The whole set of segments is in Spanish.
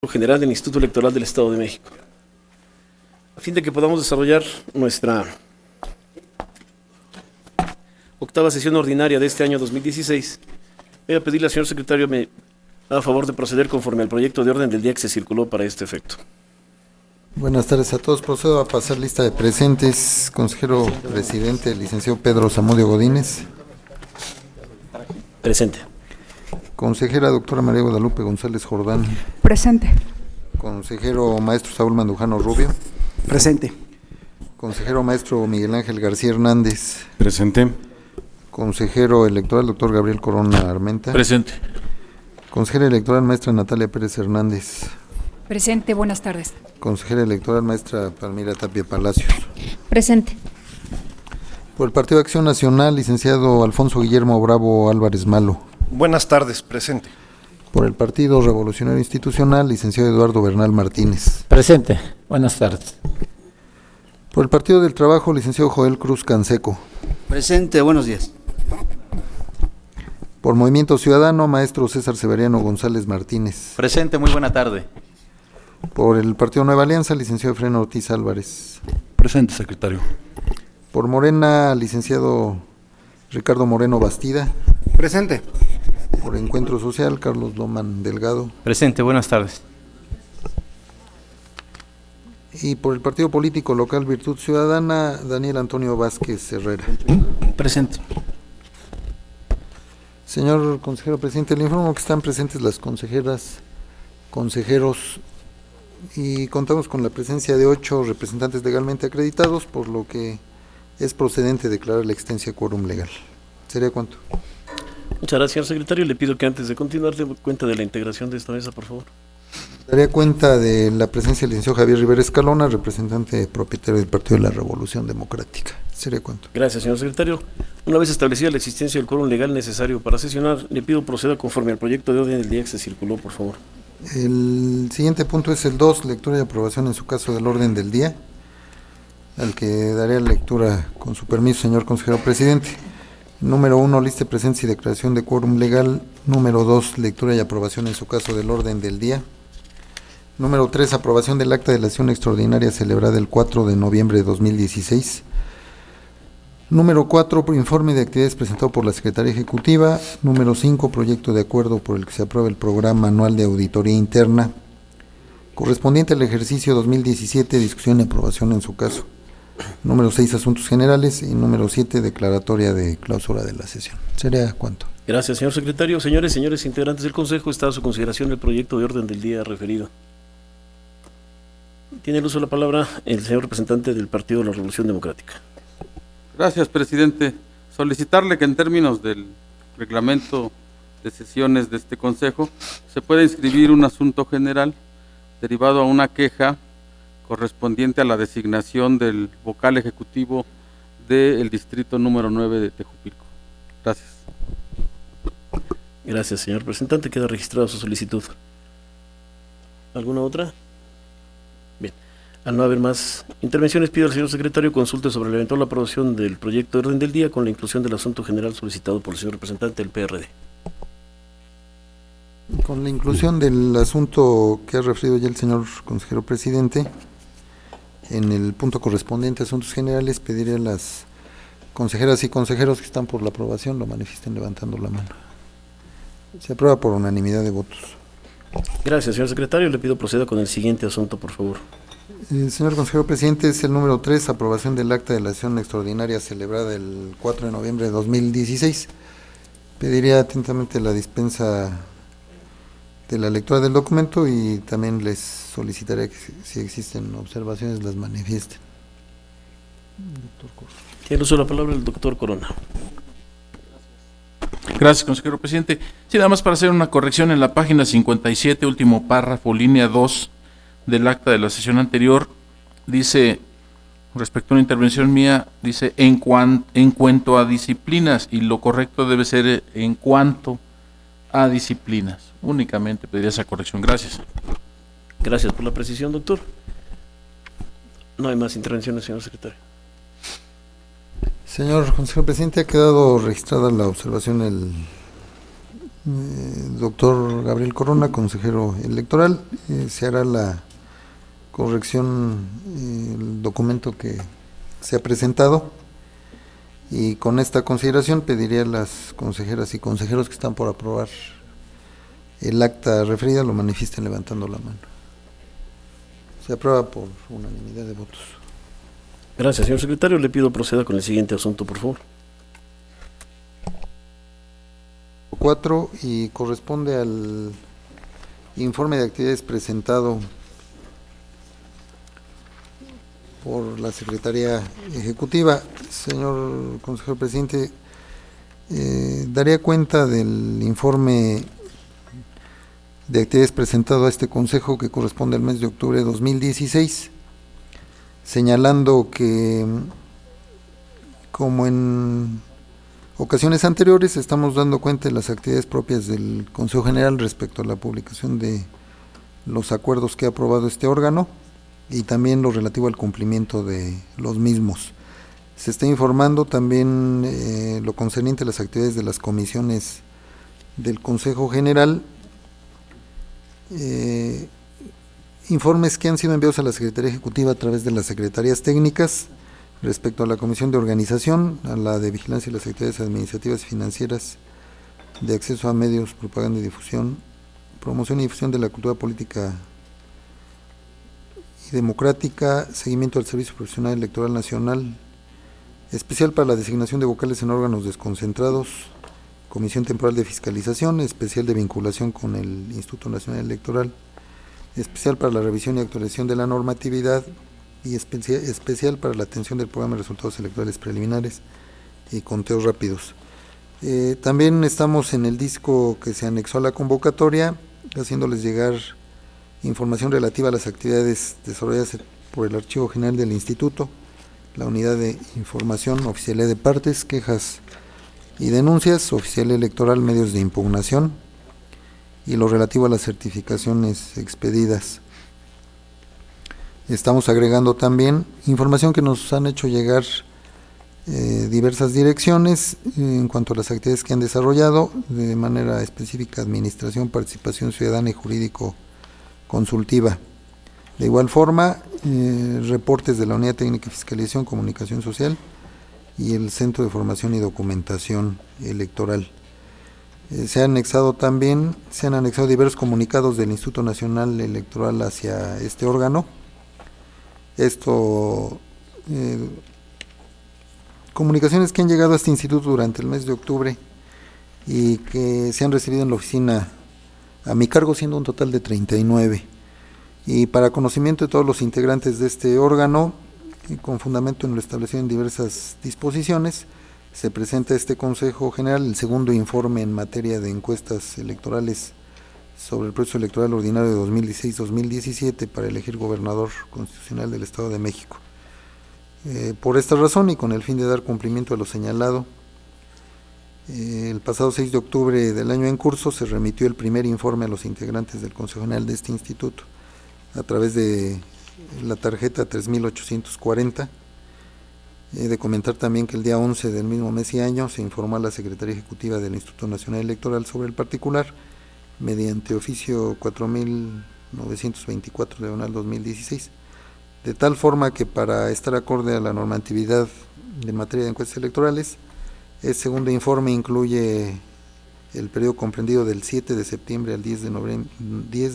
General del Instituto Electoral del Estado de México. A fin de que podamos desarrollar nuestra octava sesión ordinaria de este año 2016, voy a pedirle al señor secretario me haga favor de proceder conforme al proyecto de orden del día que se circuló para este efecto. Buenas tardes a todos. Procedo a pasar lista de presentes. Consejero presidente, el licenciado Pedro Zamudio Godínez. Presente. Consejera doctora María Guadalupe González Jordán. Presente. Consejero maestro Saúl Mandujano Rubio. Presente. Consejero maestro Miguel Ángel García Hernández. Presente. Consejero electoral doctor Gabriel Corona Armenta. Presente. Consejera electoral maestra Natalia Pérez Hernández. Presente, buenas tardes. Consejera electoral maestra Palmira Tapia Palacios. Presente. Por el Partido de Acción Nacional, licenciado Alfonso Guillermo Bravo Álvarez Malo. Buenas tardes, presente. Por el Partido Revolucionario Institucional, licenciado Eduardo Bernal Martínez. Presente. Buenas tardes. Por el Partido del Trabajo, licenciado Joel Cruz Canseco. Presente. Buenos días. Por Movimiento Ciudadano, maestro César Severiano González Martínez. Presente, muy buena tarde. Por el Partido Nueva Alianza, licenciado Efraín Ortiz Álvarez. Presente, secretario. Por Morena, licenciado Ricardo Moreno Bastida. Presente. Por Encuentro Social, Carlos Loman Delgado. Presente, buenas tardes. Y por el Partido Político Local Virtud Ciudadana, Daniel Antonio Vázquez Herrera. Presente. Señor consejero presidente, le informo que están presentes las consejeras, consejeros, y contamos con la presencia de 8 representantes legalmente acreditados, por lo que es procedente declarar la existencia de quórum legal. ¿Sería cuánto? Muchas gracias, señor secretario. Le pido que antes de continuar dé cuenta de la integración de esta mesa, por favor. Daría cuenta de la presencia del licenciado Javier Rivera Escalona, representante propietario del Partido de la Revolución Democrática. ¿Sería cuánto? Gracias, señor secretario. Una vez establecida la existencia del quórum legal necesario para sesionar, le pido proceda conforme al proyecto de orden del día que se circuló, por favor. El siguiente punto es el 2, lectura y aprobación en su caso del orden del día, al que daré lectura con su permiso, señor consejero presidente. Número 1, lista de presencia y declaración de quórum legal. Número 2, lectura y aprobación en su caso del orden del día. Número 3, aprobación del acta de la sesión extraordinaria celebrada el 4 de noviembre de 2016. Número 4, informe de actividades presentado por la Secretaría Ejecutiva. Número 5, proyecto de acuerdo por el que se aprueba el programa anual de auditoría interna correspondiente al ejercicio 2017, discusión y aprobación en su caso. Número 6, asuntos generales. Y número 7, declaratoria de clausura de la sesión. ¿Sería cuánto? Gracias, señor secretario. Señores integrantes del Consejo, está a su consideración el proyecto de orden del día referido. Tiene el uso de la palabra el señor representante del Partido de la Revolución Democrática. Gracias, presidente. Solicitarle que en términos del reglamento de sesiones de este Consejo se pueda inscribir un asunto general derivado a una queja correspondiente a la designación del vocal ejecutivo del distrito número 9 de Tejupilco. Gracias. Gracias, señor representante. Queda registrada su solicitud. ¿Alguna otra? Bien. Al no haber más intervenciones, pido al señor secretario consulte sobre la eventual aprobación del proyecto de orden del día con la inclusión del asunto general solicitado por el señor representante del PRD. Con la inclusión del asunto que ha referido ya el señor consejero presidente, en el punto correspondiente a asuntos generales, pediré a las consejeras y consejeros que están por la aprobación lo manifiesten levantando la mano. Se aprueba por unanimidad de votos. Gracias, señor secretario. Le pido proceda con el siguiente asunto, por favor. Señor consejero presidente, es el número 3, aprobación del acta de la sesión extraordinaria celebrada el 4 de noviembre de 2016. Pediría atentamente la dispensa de la lectura del documento y también les solicitaré que si existen observaciones las manifiesten. Doctor Corona. Tiene el uso de la palabra el doctor Corona. Gracias, consejero presidente. Sí, nada más para hacer una corrección en la página 57, último párrafo, línea 2 del acta de la sesión anterior, dice, respecto a una intervención mía, dice en cuanto a disciplinas, y lo correcto debe ser en cuanto a disciplinas. Únicamente pediría esa corrección. Gracias. Gracias por la precisión, doctor. No hay más intervenciones, señor secretario. Señor consejero presidente, ha quedado registrada la observación doctor Gabriel Corona, consejero electoral. Se hará la corrección, el documento que se ha presentado, y con esta consideración pediría a las consejeras y consejeros que están por aprobar el acta referida lo manifiesten levantando la mano. Se aprueba por unanimidad de votos. Gracias, señor secretario. Le pido proceda con el siguiente asunto, por favor. 4, y corresponde al informe de actividades presentado por la Secretaría Ejecutiva. Señor consejero presidente, daría cuenta del informe de actividades presentado a este consejo, que corresponde al mes de octubre de 2016, señalando que, como en ocasiones anteriores, estamos dando cuenta de las actividades propias del Consejo General respecto a la publicación de los acuerdos que ha aprobado este órgano y también lo relativo al cumplimiento de los mismos. Se está informando también lo concerniente a las actividades de las comisiones del Consejo General, informes que han sido enviados a la Secretaría Ejecutiva a través de las secretarías técnicas respecto a la Comisión de Organización, a la de Vigilancia y las actividades administrativas y financieras, de acceso a medios, propaganda y difusión, promoción y difusión de la cultura política y democrática, seguimiento del Servicio Profesional Electoral Nacional, especial para la designación de vocales en órganos desconcentrados, Comisión Temporal de Fiscalización, especial de vinculación con el Instituto Nacional Electoral, especial para la revisión y actualización de la normatividad y especial para la atención del programa de resultados electorales preliminares y conteos rápidos. También estamos en el disco que se anexó a la convocatoria, haciéndoles llegar información relativa a las actividades desarrolladas por el Archivo General del Instituto, la Unidad de Información, Oficialía de Partes, Quejas y Denuncias, Oficialía Electoral, Medios de Impugnación, y lo relativo a las certificaciones expedidas. Estamos agregando también información que nos han hecho llegar diversas direcciones en cuanto a las actividades que han desarrollado, de manera específica administración, participación ciudadana y jurídico consultiva. De igual forma, reportes de la Unidad Técnica de Fiscalización, Comunicación Social y el Centro de Formación y Documentación Electoral. Se han anexado diversos comunicados del Instituto Nacional Electoral hacia este órgano. Comunicaciones que han llegado a este instituto durante el mes de octubre y que se han recibido en la oficina a mi cargo, siendo un total de 39. Y para conocimiento de todos los integrantes de este órgano, y con fundamento en lo establecido en diversas disposiciones, se presenta a este Consejo General el segundo informe en materia de encuestas electorales sobre el proceso electoral ordinario de 2016-2017 para elegir gobernador constitucional del Estado de México. Por esta razón y con el fin de dar cumplimiento a lo señalado, el pasado 6 de octubre del año en curso se remitió el primer informe a los integrantes del Consejo General de este instituto a través de la tarjeta 3840. De comentar también que el día 11 del mismo mes y año se informó a la Secretaría Ejecutiva del Instituto Nacional Electoral sobre el particular, mediante oficio 4924/2016, de tal forma que, para estar acorde a la normatividad en materia de encuestas electorales, el segundo informe incluye el periodo comprendido del 7 de septiembre al 10 de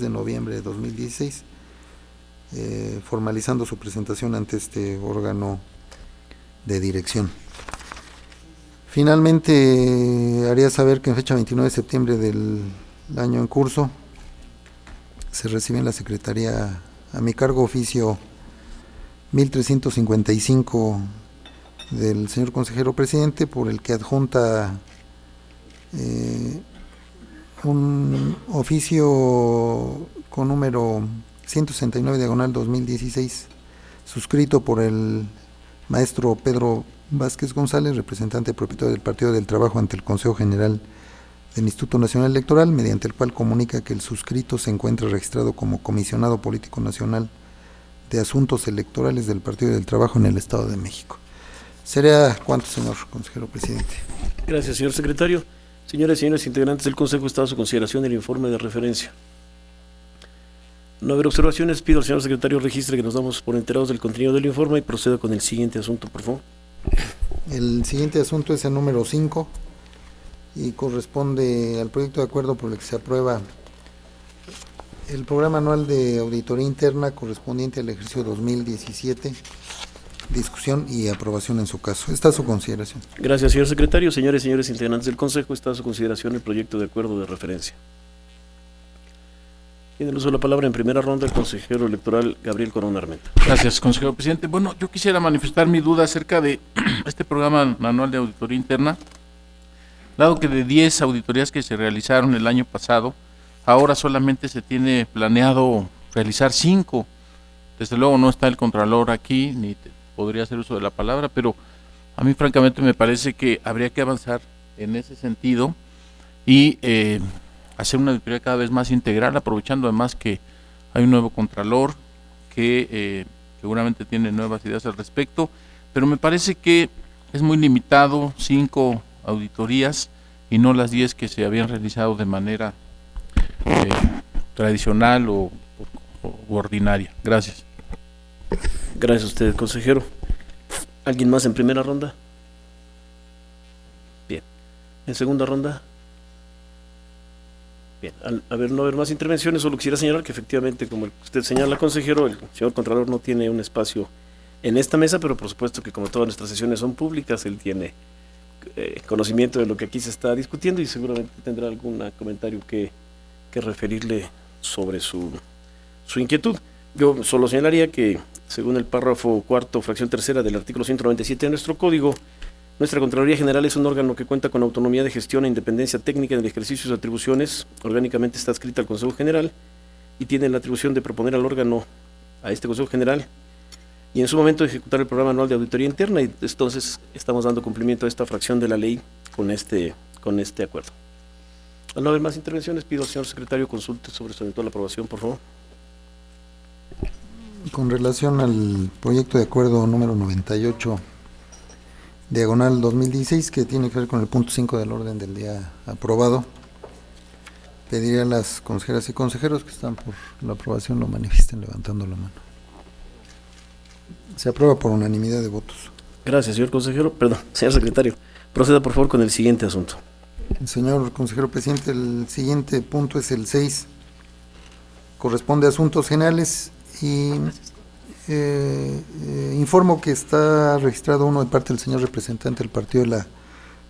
noviembre de 2016, formalizando su presentación ante este órgano de dirección. Finalmente, haría saber que en fecha 29 de septiembre del año en curso se recibe en la Secretaría a mi cargo oficio 1355 del señor consejero presidente, por el que adjunta un oficio con número 169/2016, suscrito por el maestro Pedro Vázquez González, representante propietario del Partido del Trabajo ante el Consejo General del Instituto Nacional Electoral, mediante el cual comunica que el suscrito se encuentra registrado como comisionado político nacional de asuntos electorales del Partido del Trabajo en el Estado de México. Sería cuanto, señor consejero presidente. Gracias, señor secretario. Señoras y señores integrantes del Consejo, está a su consideración el informe de referencia. No haber observaciones, pido al señor secretario registre que nos damos por enterados del contenido del informe y proceda con el siguiente asunto, por favor. El siguiente asunto es el número 5 y corresponde al proyecto de acuerdo por el que se aprueba el programa anual de auditoría interna correspondiente al ejercicio 2017, discusión y aprobación en su caso. Está a su consideración. Gracias, señor secretario. Señores y señores integrantes del Consejo, está a su consideración el proyecto de acuerdo de referencia. Tiene el uso de la palabra en primera ronda el consejero electoral Gabriel Corona Armenta. Gracias, consejero presidente. Bueno, yo quisiera manifestar mi duda acerca de este programa anual de auditoría interna, dado que de 10 auditorías que se realizaron el año pasado, ahora solamente se tiene planeado realizar 5. Desde luego no está el contralor aquí, ni podría hacer uso de la palabra, pero a mí francamente me parece que habría que avanzar en ese sentido y hacer una auditoría cada vez más integral, aprovechando además que hay un nuevo contralor que seguramente tiene nuevas ideas al respecto, pero me parece que es muy limitado 5 auditorías y no las 10 que se habían realizado de manera tradicional o ordinaria. Gracias. Gracias a usted, consejero. ¿Alguien más en primera ronda? Bien. ¿En segunda ronda? Bien. Al no haber más intervenciones, solo quisiera señalar que efectivamente, como usted señala, consejero, el señor Contralor no tiene un espacio en esta mesa, pero por supuesto que como todas nuestras sesiones son públicas, él tiene conocimiento de lo que aquí se está discutiendo y seguramente tendrá algún comentario que referirle sobre su inquietud. Yo solo señalaría que, según el párrafo cuarto, fracción tercera del artículo 197 de nuestro código, nuestra Contraloría General es un órgano que cuenta con autonomía de gestión e independencia técnica en el ejercicio de sus atribuciones. Orgánicamente está adscrita al Consejo General y tiene la atribución de proponer al órgano, a este Consejo General, y en su momento ejecutar el programa anual de auditoría interna, y entonces estamos dando cumplimiento a esta fracción de la ley con este acuerdo. Al no haber más intervenciones, pido al señor secretario consulte sobre su eventual aprobación, por favor. Con relación al proyecto de acuerdo número 98, diagonal 2016, que tiene que ver con el punto 5 del orden del día aprobado, pediría a las consejeras y consejeros que están por la aprobación lo manifiesten levantando la mano. Se aprueba por unanimidad de votos. Gracias, señor consejero. Señor secretario, proceda por favor con el siguiente asunto. Señor consejero presidente, el siguiente punto es el 6. Corresponde a asuntos generales y informo que está registrado uno de parte del señor representante del Partido de la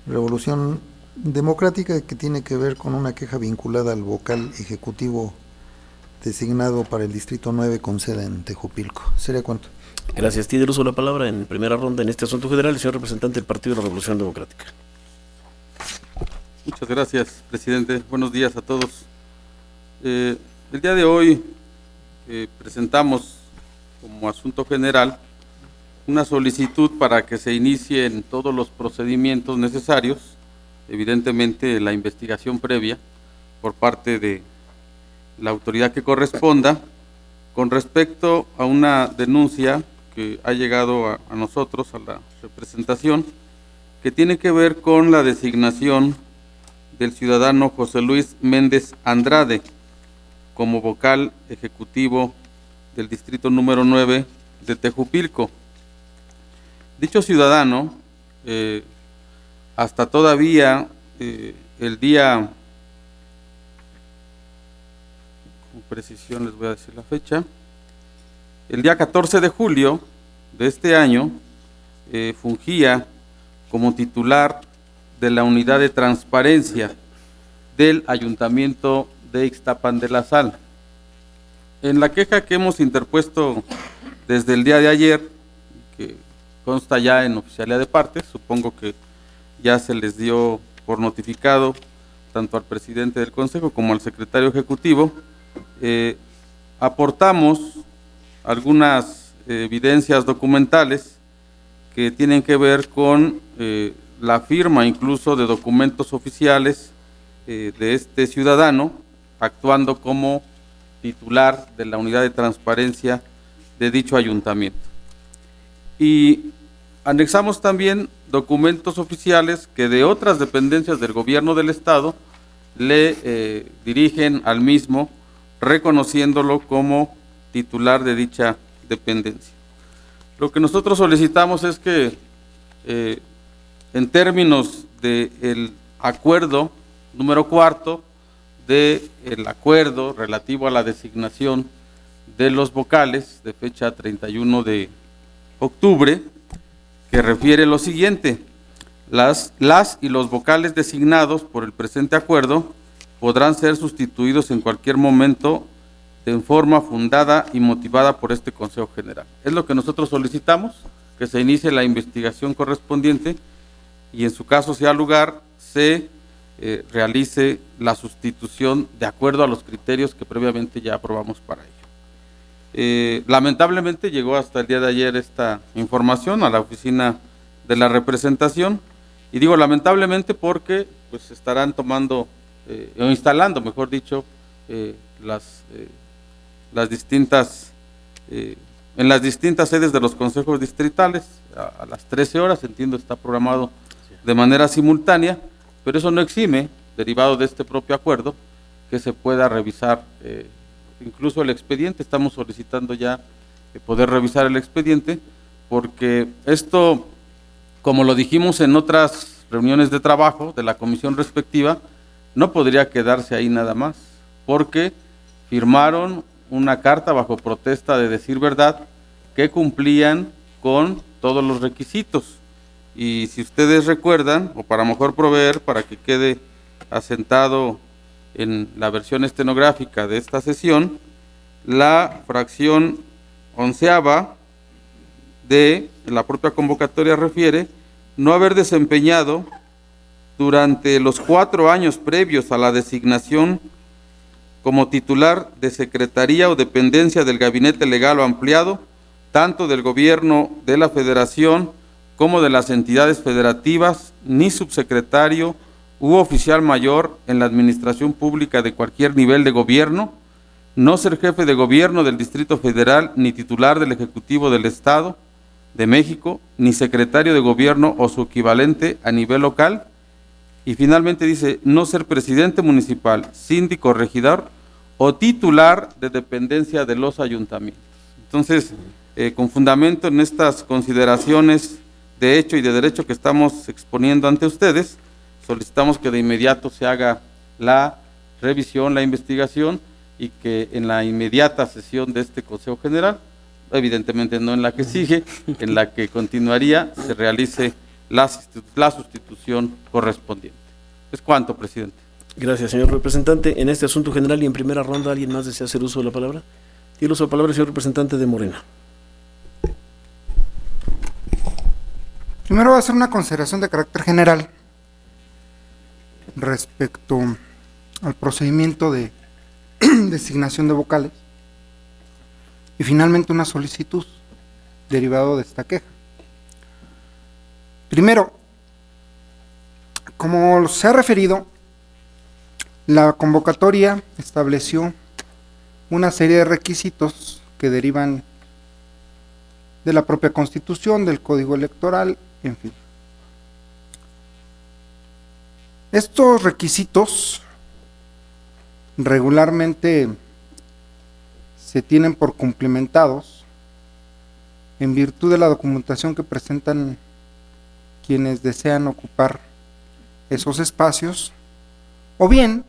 Revolución Democrática, que tiene que ver con una queja vinculada al vocal ejecutivo designado para el Distrito 9 con sede en Tejupilco. ¿Sería cuánto? Gracias. Tiene el uso de la palabra en primera ronda en este asunto general el señor representante del Partido de la Revolución Democrática. Muchas gracias, presidente. Buenos días a todos. El día de hoy presentamos como asunto general una solicitud para que se inicien todos los procedimientos necesarios, evidentemente la investigación previa por parte de la autoridad que corresponda, con respecto a una denuncia que ha llegado a nosotros, a la representación, que tiene que ver con la designación del ciudadano José Luis Méndez Andrade como vocal ejecutivo del distrito número 9 de Tejupilco. Dicho ciudadano, hasta todavía el día, con precisión les voy a decir la fecha, el día 14 de julio de este año, fungía como titular de la unidad de transparencia del Ayuntamiento de Ixtapan de la Sal. En la queja que hemos interpuesto desde el día de ayer, que consta ya en oficialía de partes, supongo que ya se les dio por notificado tanto al presidente del Consejo como al secretario ejecutivo, aportamos algunas evidencias documentales que tienen que ver con la firma incluso de documentos oficiales de este ciudadano, actuando como titular de la unidad de transparencia de dicho ayuntamiento. Y anexamos también documentos oficiales que de otras dependencias del gobierno del Estado le dirigen al mismo, reconociéndolo como titular de dicha dependencia. Lo que nosotros solicitamos es que en términos del acuerdo número 4, del acuerdo relativo a la designación de los vocales de fecha 31 de octubre, que refiere lo siguiente: las y los vocales designados por el presente acuerdo podrán ser sustituidos en cualquier momento en forma fundada y motivada por este Consejo General. Es lo que nosotros solicitamos, que se inicie la investigación correspondiente y en su caso sea lugar, se realice la sustitución de acuerdo a los criterios que previamente ya aprobamos para ello. Lamentablemente llegó hasta el día de ayer esta información a la oficina de la representación, y digo lamentablemente porque pues estarán tomando o instalando, mejor dicho, las distintas en las distintas sedes de los consejos distritales a las 13 horas, entiendo está programado de manera simultánea, pero eso no exime, derivado de este propio acuerdo, que se pueda revisar incluso el expediente. Estamos solicitando ya poder revisar el expediente, porque esto, como lo dijimos en otras reuniones de trabajo de la comisión respectiva, no podría quedarse ahí nada más, porque firmaron una carta bajo protesta de decir verdad que cumplían con todos los requisitos. Y si ustedes recuerdan, o para mejor proveer, para que quede asentado en la versión estenográfica de esta sesión, la fracción 11ª de la propia convocatoria refiere no haber desempeñado durante los 4 años previos a la designación como titular de secretaría o dependencia del gabinete legal o ampliado, tanto del gobierno de la Federación como de las entidades federativas, ni subsecretario u oficial mayor en la administración pública de cualquier nivel de gobierno, no ser jefe de gobierno del Distrito Federal, ni titular del Ejecutivo del Estado de México, ni secretario de gobierno o su equivalente a nivel local, y finalmente dice, no ser presidente municipal, síndico, regidor o titular de dependencia de los ayuntamientos. Entonces, con fundamento en estas consideraciones de hecho y de derecho que estamos exponiendo ante ustedes, solicitamos que de inmediato se haga la revisión, la investigación, y que en la inmediata sesión de este Consejo General, evidentemente no en la que sigue, en la que continuaría, se realice la sustitución correspondiente. Es cuanto, presidente. Gracias, señor representante. En este asunto general y en primera ronda, ¿alguien más desea hacer uso de la palabra? Tiene uso de la palabra el señor representante de Morena. Primero va a hacer una consideración de carácter general respecto al procedimiento de designación de vocales y finalmente una solicitud derivado de esta queja. Primero, como se ha referido, la convocatoria estableció una serie de requisitos que derivan de la propia Constitución, del Código Electoral, en fin. Estos requisitos regularmente se tienen por cumplimentados en virtud de la documentación que presentan quienes desean ocupar esos espacios, o bien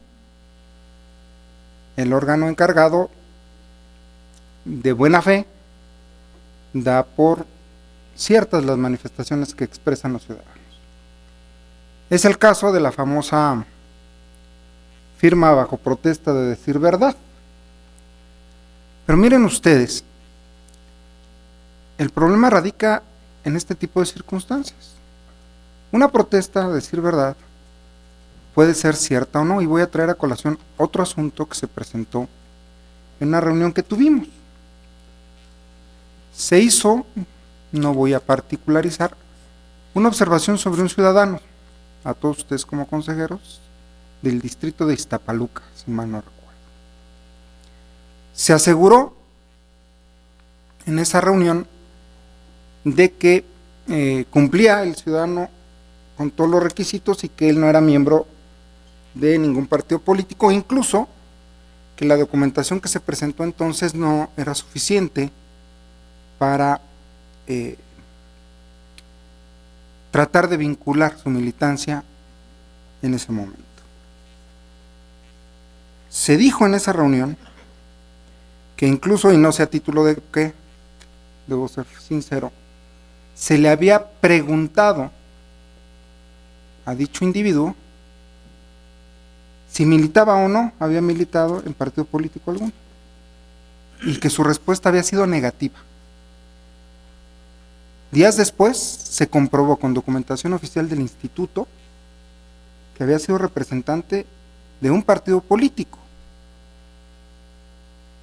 el órgano encargado de buena fe da por ciertas las manifestaciones que expresan los ciudadanos. Es el caso de la famosa firma bajo protesta de decir verdad. Pero miren ustedes, el problema radica en este tipo de circunstancias. Una protesta de decir verdad puede ser cierta o no, y voy a traer a colación otro asunto que se presentó en una reunión que tuvimos. Se hizo, no voy a particularizar, una observación sobre un ciudadano, a todos ustedes como consejeros, del distrito de Iztapaluca, si mal no recuerdo. Se aseguró en esa reunión de que cumplía el ciudadano con todos los requisitos y que él no era miembro de ningún partido político, incluso que la documentación que se presentó entonces no era suficiente para tratar de vincular su militancia en ese momento. Se dijo en esa reunión que incluso, y no sé a título de qué, debo ser sincero, se le había preguntado a dicho individuo si militaba o no había militado en partido político alguno, y que su respuesta había sido negativa. Días después se comprobó con documentación oficial del instituto que había sido representante de un partido político.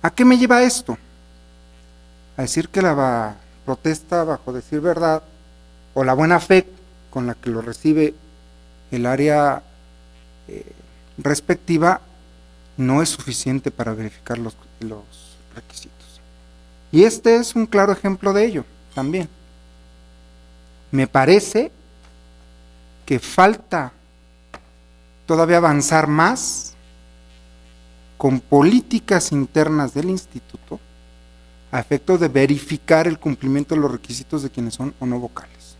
¿A qué me lleva esto? A decir que la protesta bajo decir verdad o la buena fe con la que lo recibe el área respectiva no es suficiente para verificar los requisitos. Y este es un claro ejemplo de ello también. Me parece que falta todavía avanzar más con políticas internas del instituto a efecto de verificar el cumplimiento de los requisitos de quienes son o no vocales.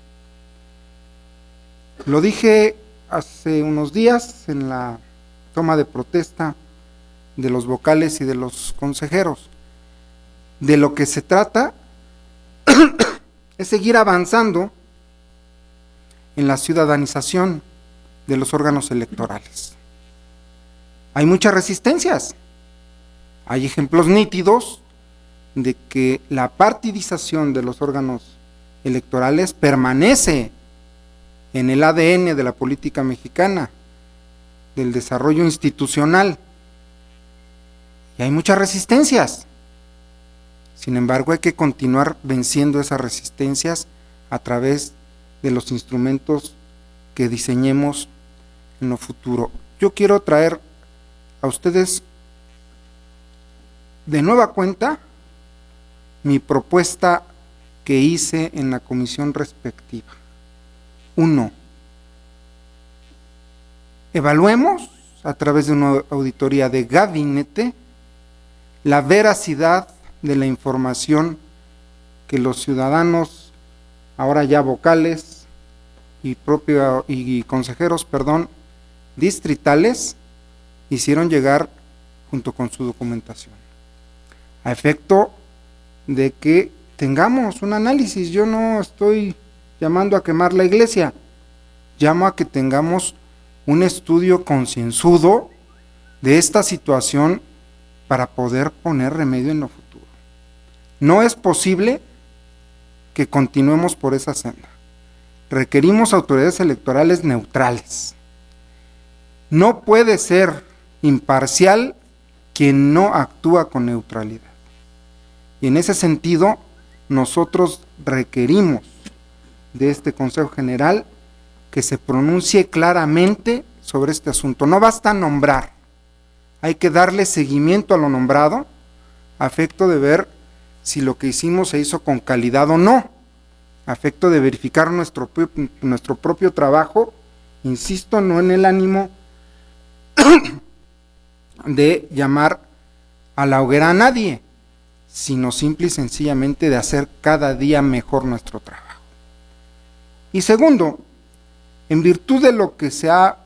Lo dije hace unos días en la toma de protesta de los vocales y de los consejeros. De lo que se trata es seguir avanzando en la ciudadanización de los órganos electorales. Hay muchas resistencias, hay ejemplos nítidos de que la partidización de los órganos electorales permanece en el ADN de la política mexicana, del desarrollo institucional, y hay muchas resistencias. Sin embargo, hay que continuar venciendo esas resistencias a través de los instrumentos que diseñemos en lo futuro. Yo quiero traer a ustedes de nueva cuenta mi propuesta que hice en la comisión respectiva. 1. Evaluemos a través de una auditoría de gabinete la veracidad de la información que los ciudadanos, ahora ya vocales y consejeros, distritales, hicieron llegar junto con su documentación, a efecto de que tengamos un análisis. Yo no estoy llamando a quemar la iglesia, llamo a que tengamos un estudio concienzudo de esta situación para poder poner remedio en lo futuro. No es posible que continuemos por esa senda. Requerimos autoridades electorales neutrales. No puede ser imparcial quien no actúa con neutralidad. Y en ese sentido, nosotros requerimos de este Consejo General que se pronuncie claramente sobre este asunto. No basta nombrar, hay que darle seguimiento a lo nombrado, a efecto de ver si lo que hicimos se hizo con calidad o no, a efecto de verificar nuestro propio trabajo, insisto, no en el ánimo de llamar a la hoguera a nadie, sino simple y sencillamente de hacer cada día mejor nuestro trabajo. Y segundo, en virtud de lo que se ha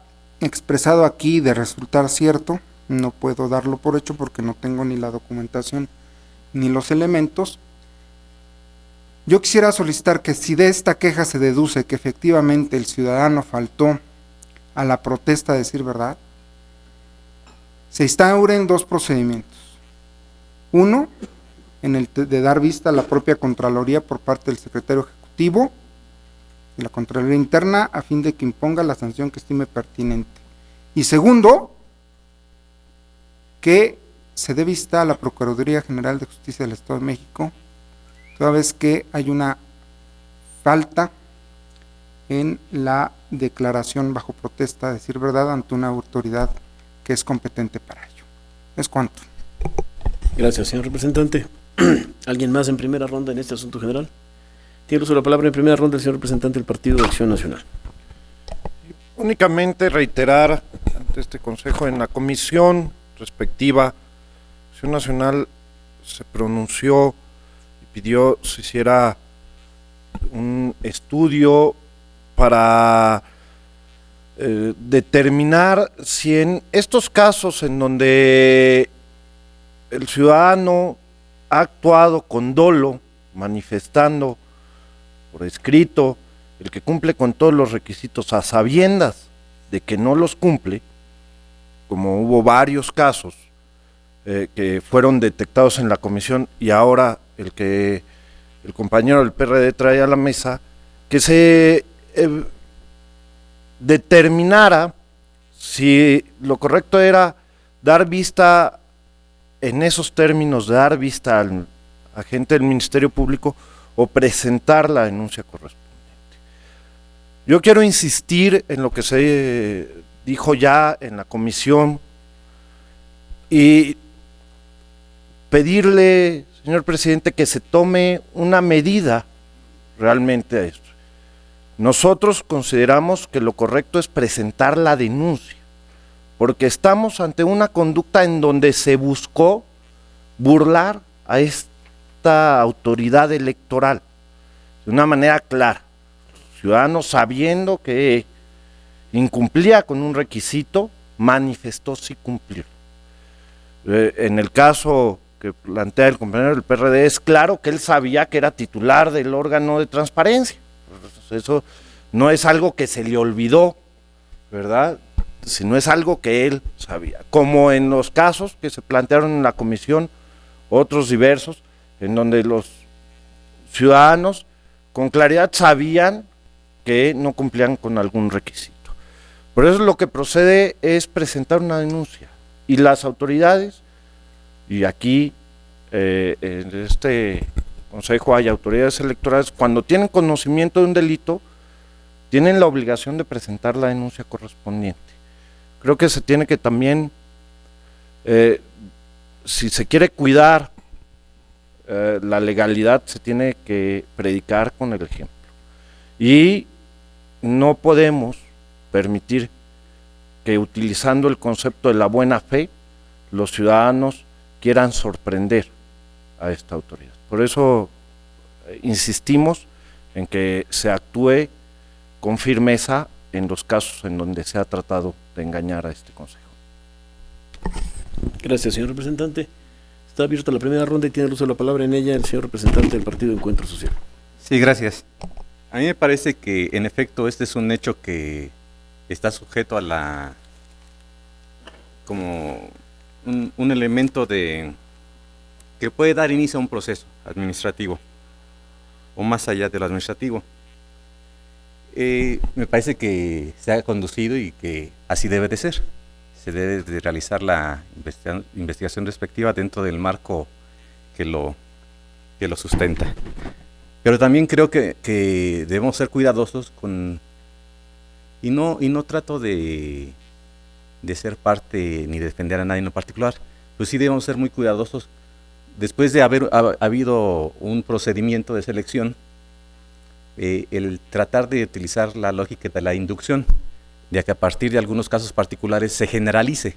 expresado aquí de resultar cierto, no puedo darlo por hecho porque no tengo ni la documentación ni los elementos, yo quisiera solicitar que si de esta queja se deduce que efectivamente el ciudadano faltó a la protesta a decir verdad, se instauren 2 procedimientos. Uno, en el de dar vista a la propia Contraloría por parte del Secretario Ejecutivo de la Contraloría Interna a fin de que imponga la sanción que estime pertinente. Y segundo, que se dé vista a la Procuraduría General de Justicia del Estado de México, toda vez que hay una falta en la declaración bajo protesta, a decir verdad, ante una autoridad que es competente para ello. Es cuanto. Gracias, señor representante. ¿Alguien más en primera ronda en este asunto general? Tiene uso de la palabra en primera ronda el señor representante del Partido de Acción Nacional. Únicamente reiterar ante este Consejo en la comisión respectiva, Acción Nacional se pronunció y pidió se hiciera un estudio para determinar si en estos casos en donde el ciudadano ha actuado con dolo, manifestando por escrito el que cumple con todos los requisitos a sabiendas de que no los cumple, como hubo varios casos que fueron detectados en la comisión y ahora el que el compañero del PRD trae a la mesa, que se determinara si lo correcto era dar vista en esos términos, de dar vista al agente del Ministerio Público o presentar la denuncia correspondiente. Yo quiero insistir en lo que se dijo ya en la comisión y pedirle, señor presidente, que se tome una medida realmente a esto. Nosotros consideramos que lo correcto es presentar la denuncia, porque estamos ante una conducta en donde se buscó burlar a esta autoridad electoral de una manera clara. Ciudadanos, sabiendo que incumplía con un requisito, manifestó sí cumplir. En el caso que plantea el compañero del PRD, es claro que él sabía que era titular del órgano de transparencia. Eso no es algo que se le olvidó, ¿verdad? Sino es algo que él sabía. Como en los casos que se plantearon en la comisión, otros diversos, en donde los ciudadanos con claridad sabían que no cumplían con algún requisito. Por eso lo que procede es presentar una denuncia. Y las autoridades, y aquí en este Consejo hay autoridades electorales, cuando tienen conocimiento de un delito, tienen la obligación de presentar la denuncia correspondiente. Creo que se tiene que también, si se quiere cuidar la legalidad, se tiene que predicar con el ejemplo. Y no podemos permitir que utilizando el concepto de la buena fe, los ciudadanos quieran sorprender a esta autoridad. Por eso insistimos en que se actúe con firmeza en los casos en donde se ha tratado de engañar a este Consejo. Gracias, señor representante. Está abierta la primera ronda y tiene el uso de la palabra en ella el señor representante del Partido Encuentro Social. Sí, gracias. A mí me parece que, en efecto, este es un hecho que está sujeto a la como un elemento de que puede dar inicio a un proceso administrativo o más allá de lo administrativo. Me parece que se ha conducido y que así debe de ser. Se debe de realizar la investigación respectiva dentro del marco que lo sustenta. Pero también creo que debemos ser cuidadosos con y no trato de ser parte ni defender a nadie en lo particular, pues sí debemos ser muy cuidadosos después de haber habido un procedimiento de selección, el tratar de utilizar la lógica de la inducción, de que a partir de algunos casos particulares se generalice.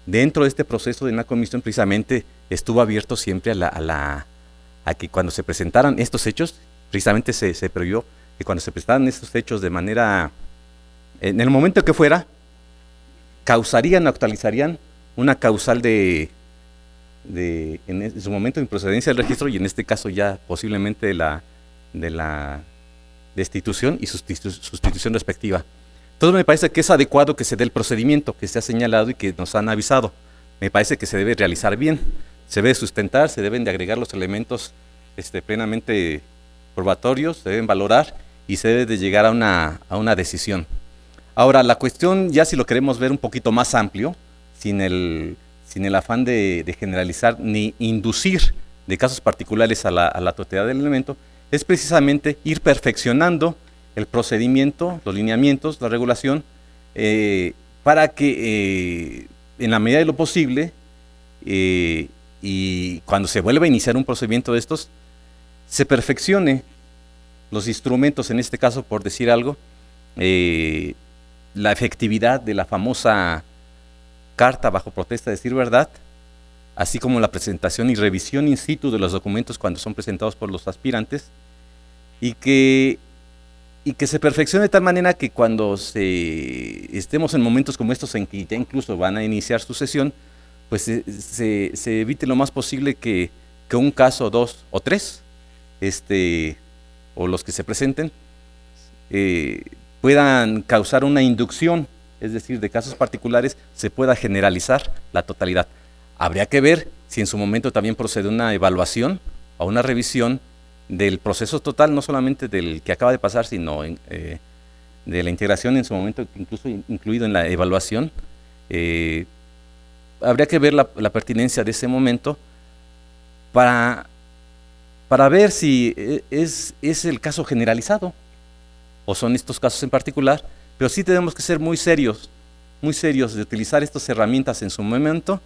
Dentro de este proceso de una comisión precisamente estuvo abierto siempre a que cuando se presentaran estos hechos, precisamente se previó que cuando se presentaran estos hechos de manera, en el momento que fuera, causarían o actualizarían una causal en su momento de improcedencia del registro y en este caso ya posiblemente de la destitución y sustitución respectiva. Entonces me parece que es adecuado que se dé el procedimiento que se ha señalado y que nos han avisado. Me parece que se debe realizar bien, se debe sustentar, se deben de agregar los elementos plenamente probatorios, se deben valorar y se debe de llegar a una decisión. Ahora, la cuestión, ya si lo queremos ver un poquito más amplio, sin el afán de generalizar ni inducir de casos particulares a la totalidad del elemento, es precisamente ir perfeccionando el procedimiento, los lineamientos, la regulación, para que en la medida de lo posible y cuando se vuelva a iniciar un procedimiento de estos, se perfeccione los instrumentos, en este caso, por decir algo, la efectividad de la famosa carta bajo protesta de decir verdad, así como la presentación y revisión in situ de los documentos cuando son presentados por los aspirantes, y que se perfeccione de tal manera que cuando estemos en momentos como estos en que ya incluso van a iniciar su sesión, pues se evite lo más posible que un caso, 2 o 3, o los que se presenten, puedan causar una inducción, es decir, de casos particulares se pueda generalizar la totalidad. Habría que ver si en su momento también procede una evaluación o una revisión del proceso total, no solamente del que acaba de pasar, sino de la integración en su momento, incluso incluido en la evaluación. Habría que ver la pertinencia de ese momento para ver si es el caso generalizado o son estos casos en particular, pero sí tenemos que ser muy serios de utilizar estas herramientas en su momento.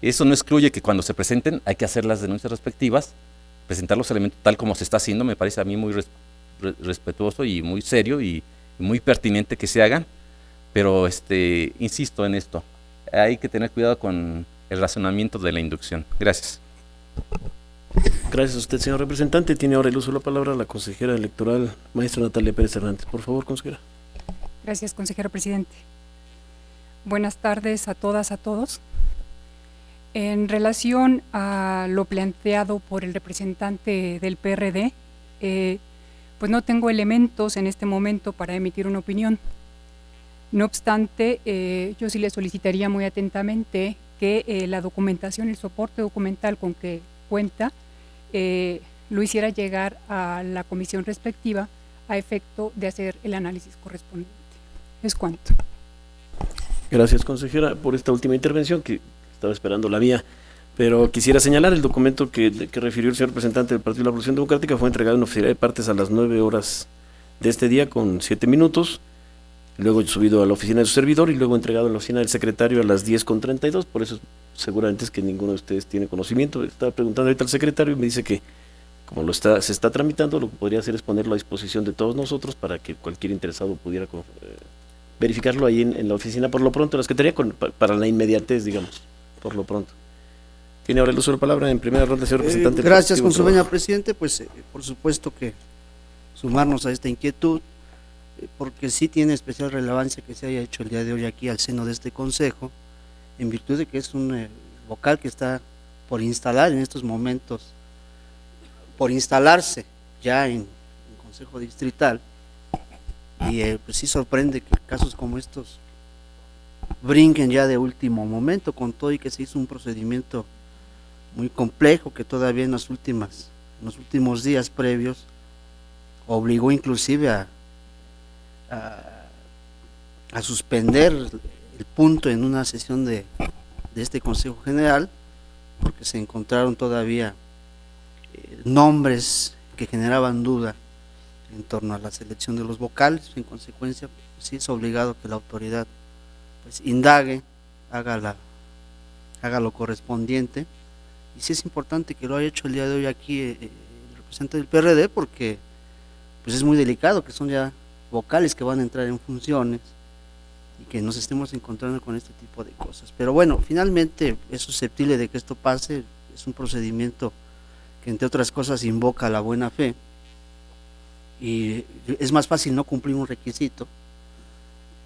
Eso no excluye que cuando se presenten hay que hacer las denuncias respectivas, presentar los elementos tal como se está haciendo, me parece a mí muy respetuoso y muy serio y muy pertinente que se hagan, pero insisto en esto, hay que tener cuidado con el razonamiento de la inducción. Gracias. Gracias a usted, señor representante. Tiene ahora el uso de la palabra la consejera electoral, maestra Natalia Pérez Hernández. Por favor, consejera. Gracias, consejero presidente. Buenas tardes a todas, a todos. En relación a lo planteado por el representante del PRD, pues no tengo elementos en este momento para emitir una opinión. No obstante, yo sí le solicitaría muy atentamente que la documentación, el soporte documental con que cuenta, lo hiciera llegar a la comisión respectiva a efecto de hacer el análisis correspondiente. Es cuanto. Gracias, consejera, por esta última intervención, que estaba esperando la mía, pero quisiera señalar el documento que refirió el señor representante del Partido de la Revolución Democrática. Fue entregado en oficialidad de partes a las 9 horas de este día con 7 minutos, luego subido a la oficina de su servidor y luego entregado en la oficina del secretario a las 10:32, por eso seguramente es que ninguno de ustedes tiene conocimiento. Estaba preguntando ahorita al secretario y me dice que como se está tramitando, lo que podría hacer es ponerlo a disposición de todos nosotros para que cualquier interesado pudiera verificarlo ahí en la oficina por lo pronto, la Secretaría, para la inmediatez, digamos, por lo pronto. Tiene ahora el uso de la palabra en primera ronda, señor representante. Gracias, con su venia, presidente. Pues por supuesto que sumarnos a esta inquietud, porque sí tiene especial relevancia que se haya hecho el día de hoy aquí al seno de este consejo, en virtud de que es un vocal que está por instalar en estos momentos, por instalarse ya en consejo distrital, y pues sí sorprende que casos como estos brinquen ya de último momento, con todo y que se hizo un procedimiento muy complejo que todavía en los últimos días previos obligó inclusive a suspender el punto en una sesión de este Consejo General, porque se encontraron todavía nombres que generaban duda en torno a la selección de los vocales. En consecuencia, pues, sí es obligado que la autoridad pues indague, haga lo correspondiente, y sí es importante que lo haya hecho el día de hoy aquí el representante del PRD, porque pues es muy delicado, que son ya vocales que van a entrar en funciones y que nos estemos encontrando con este tipo de cosas. Pero bueno, finalmente es susceptible de que esto pase, es un procedimiento que entre otras cosas invoca la buena fe, y es más fácil no cumplir un requisito,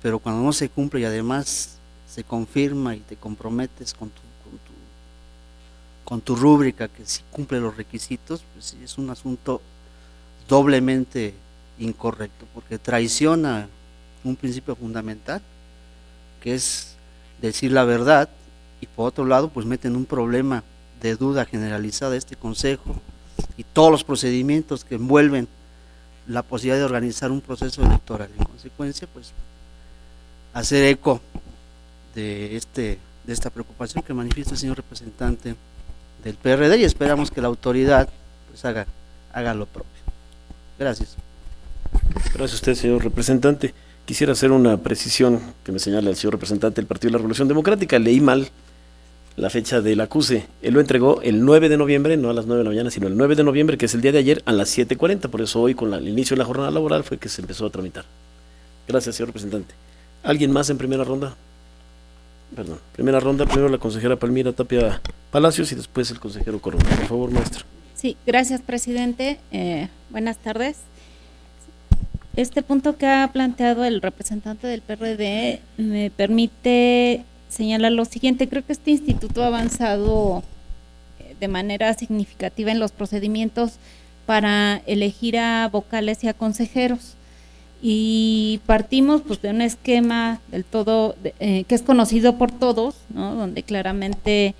pero cuando no se cumple y además se confirma y te comprometes con tu rúbrica que sí cumple los requisitos, pues sí, es un asunto doblemente incorrecto, porque traiciona un principio fundamental, que es decir la verdad, y por otro lado pues mete en un problema de duda generalizada este consejo y todos los procedimientos que envuelven la posibilidad de organizar un proceso electoral. En consecuencia, pues hacer eco de esta preocupación que manifiesta el señor representante del PRD, y esperamos que la autoridad pues haga lo propio. Gracias. Gracias a usted, señor representante. Quisiera hacer una precisión que me señala el señor representante del Partido de la Revolución Democrática. Leí mal la fecha del acuse. Él lo entregó el 9 de noviembre, no a las 9 de la mañana, sino el 9 de noviembre, que es el día de ayer, a las 7:40. Por eso hoy, con el inicio de la jornada laboral, fue que se empezó a tramitar. Gracias, señor representante. ¿Alguien más en primera ronda? Perdón. Primera ronda, primero la consejera Palmira Tapia Palacios y después el consejero Corona. Por favor, maestra. Sí, gracias, presidente. Buenas tardes. Este punto que ha planteado el representante del PRD me permite señalar lo siguiente. Creo que este instituto ha avanzado de manera significativa en los procedimientos para elegir a vocales y a consejeros. Y partimos pues de un esquema del todo que es conocido por todos, ¿no? Donde claramente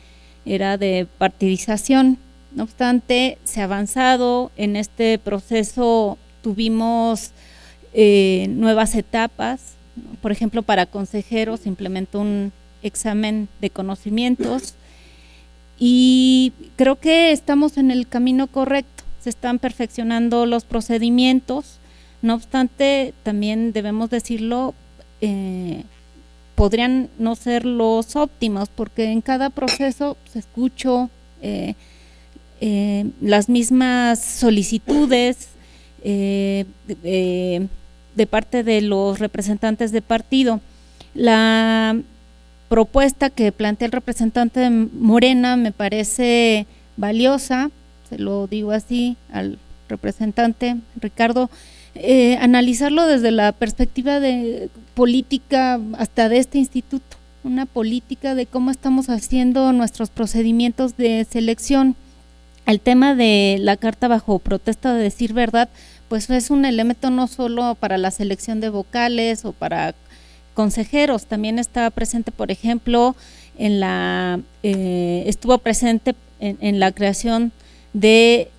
era de partidización. No obstante, se ha avanzado en este proceso, tuvimos nuevas etapas, ¿no? Por ejemplo, para consejeros se implementó un examen de conocimientos y creo que estamos en el camino correcto, se están perfeccionando los procedimientos. No obstante, también debemos decirlo, podrían no ser los óptimos, porque en cada proceso se escucho las mismas solicitudes de parte de los representantes de partido. La propuesta que plantea el representante de Morena me parece valiosa, se lo digo así al representante Ricardo, analizarlo desde la perspectiva de política hasta de este instituto, una política de cómo estamos haciendo nuestros procedimientos de selección. El tema de la carta bajo protesta de decir verdad, pues es un elemento no solo para la selección de vocales o para consejeros, también está presente, por ejemplo, estuvo presente en la creación de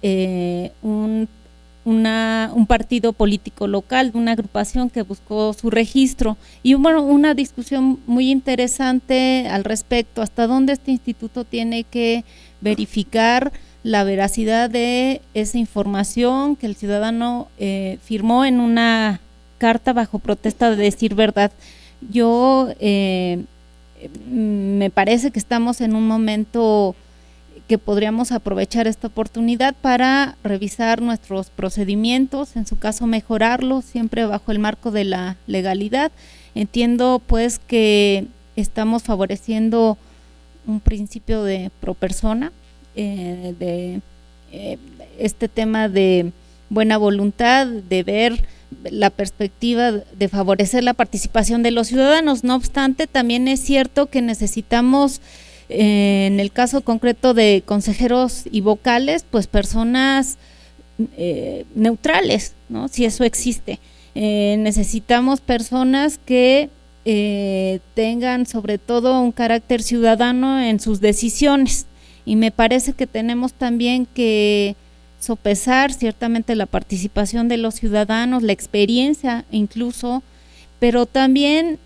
un partido político local, una agrupación que buscó su registro, y hubo una discusión muy interesante al respecto, hasta dónde este instituto tiene que verificar la veracidad de esa información que el ciudadano firmó en una carta bajo protesta de decir verdad. Yo me parece que estamos en un momento que podríamos aprovechar esta oportunidad para revisar nuestros procedimientos, en su caso mejorarlos, siempre bajo el marco de la legalidad. Entiendo pues que estamos favoreciendo un principio de pro persona, este tema de buena voluntad, de ver la perspectiva de favorecer la participación de los ciudadanos. No obstante, también es cierto que necesitamos, en el caso concreto de consejeros y vocales, pues personas neutrales, ¿no? Si eso existe. Necesitamos personas que tengan sobre todo un carácter ciudadano en sus decisiones, y me parece que tenemos también que sopesar ciertamente la participación de los ciudadanos, la experiencia incluso, pero también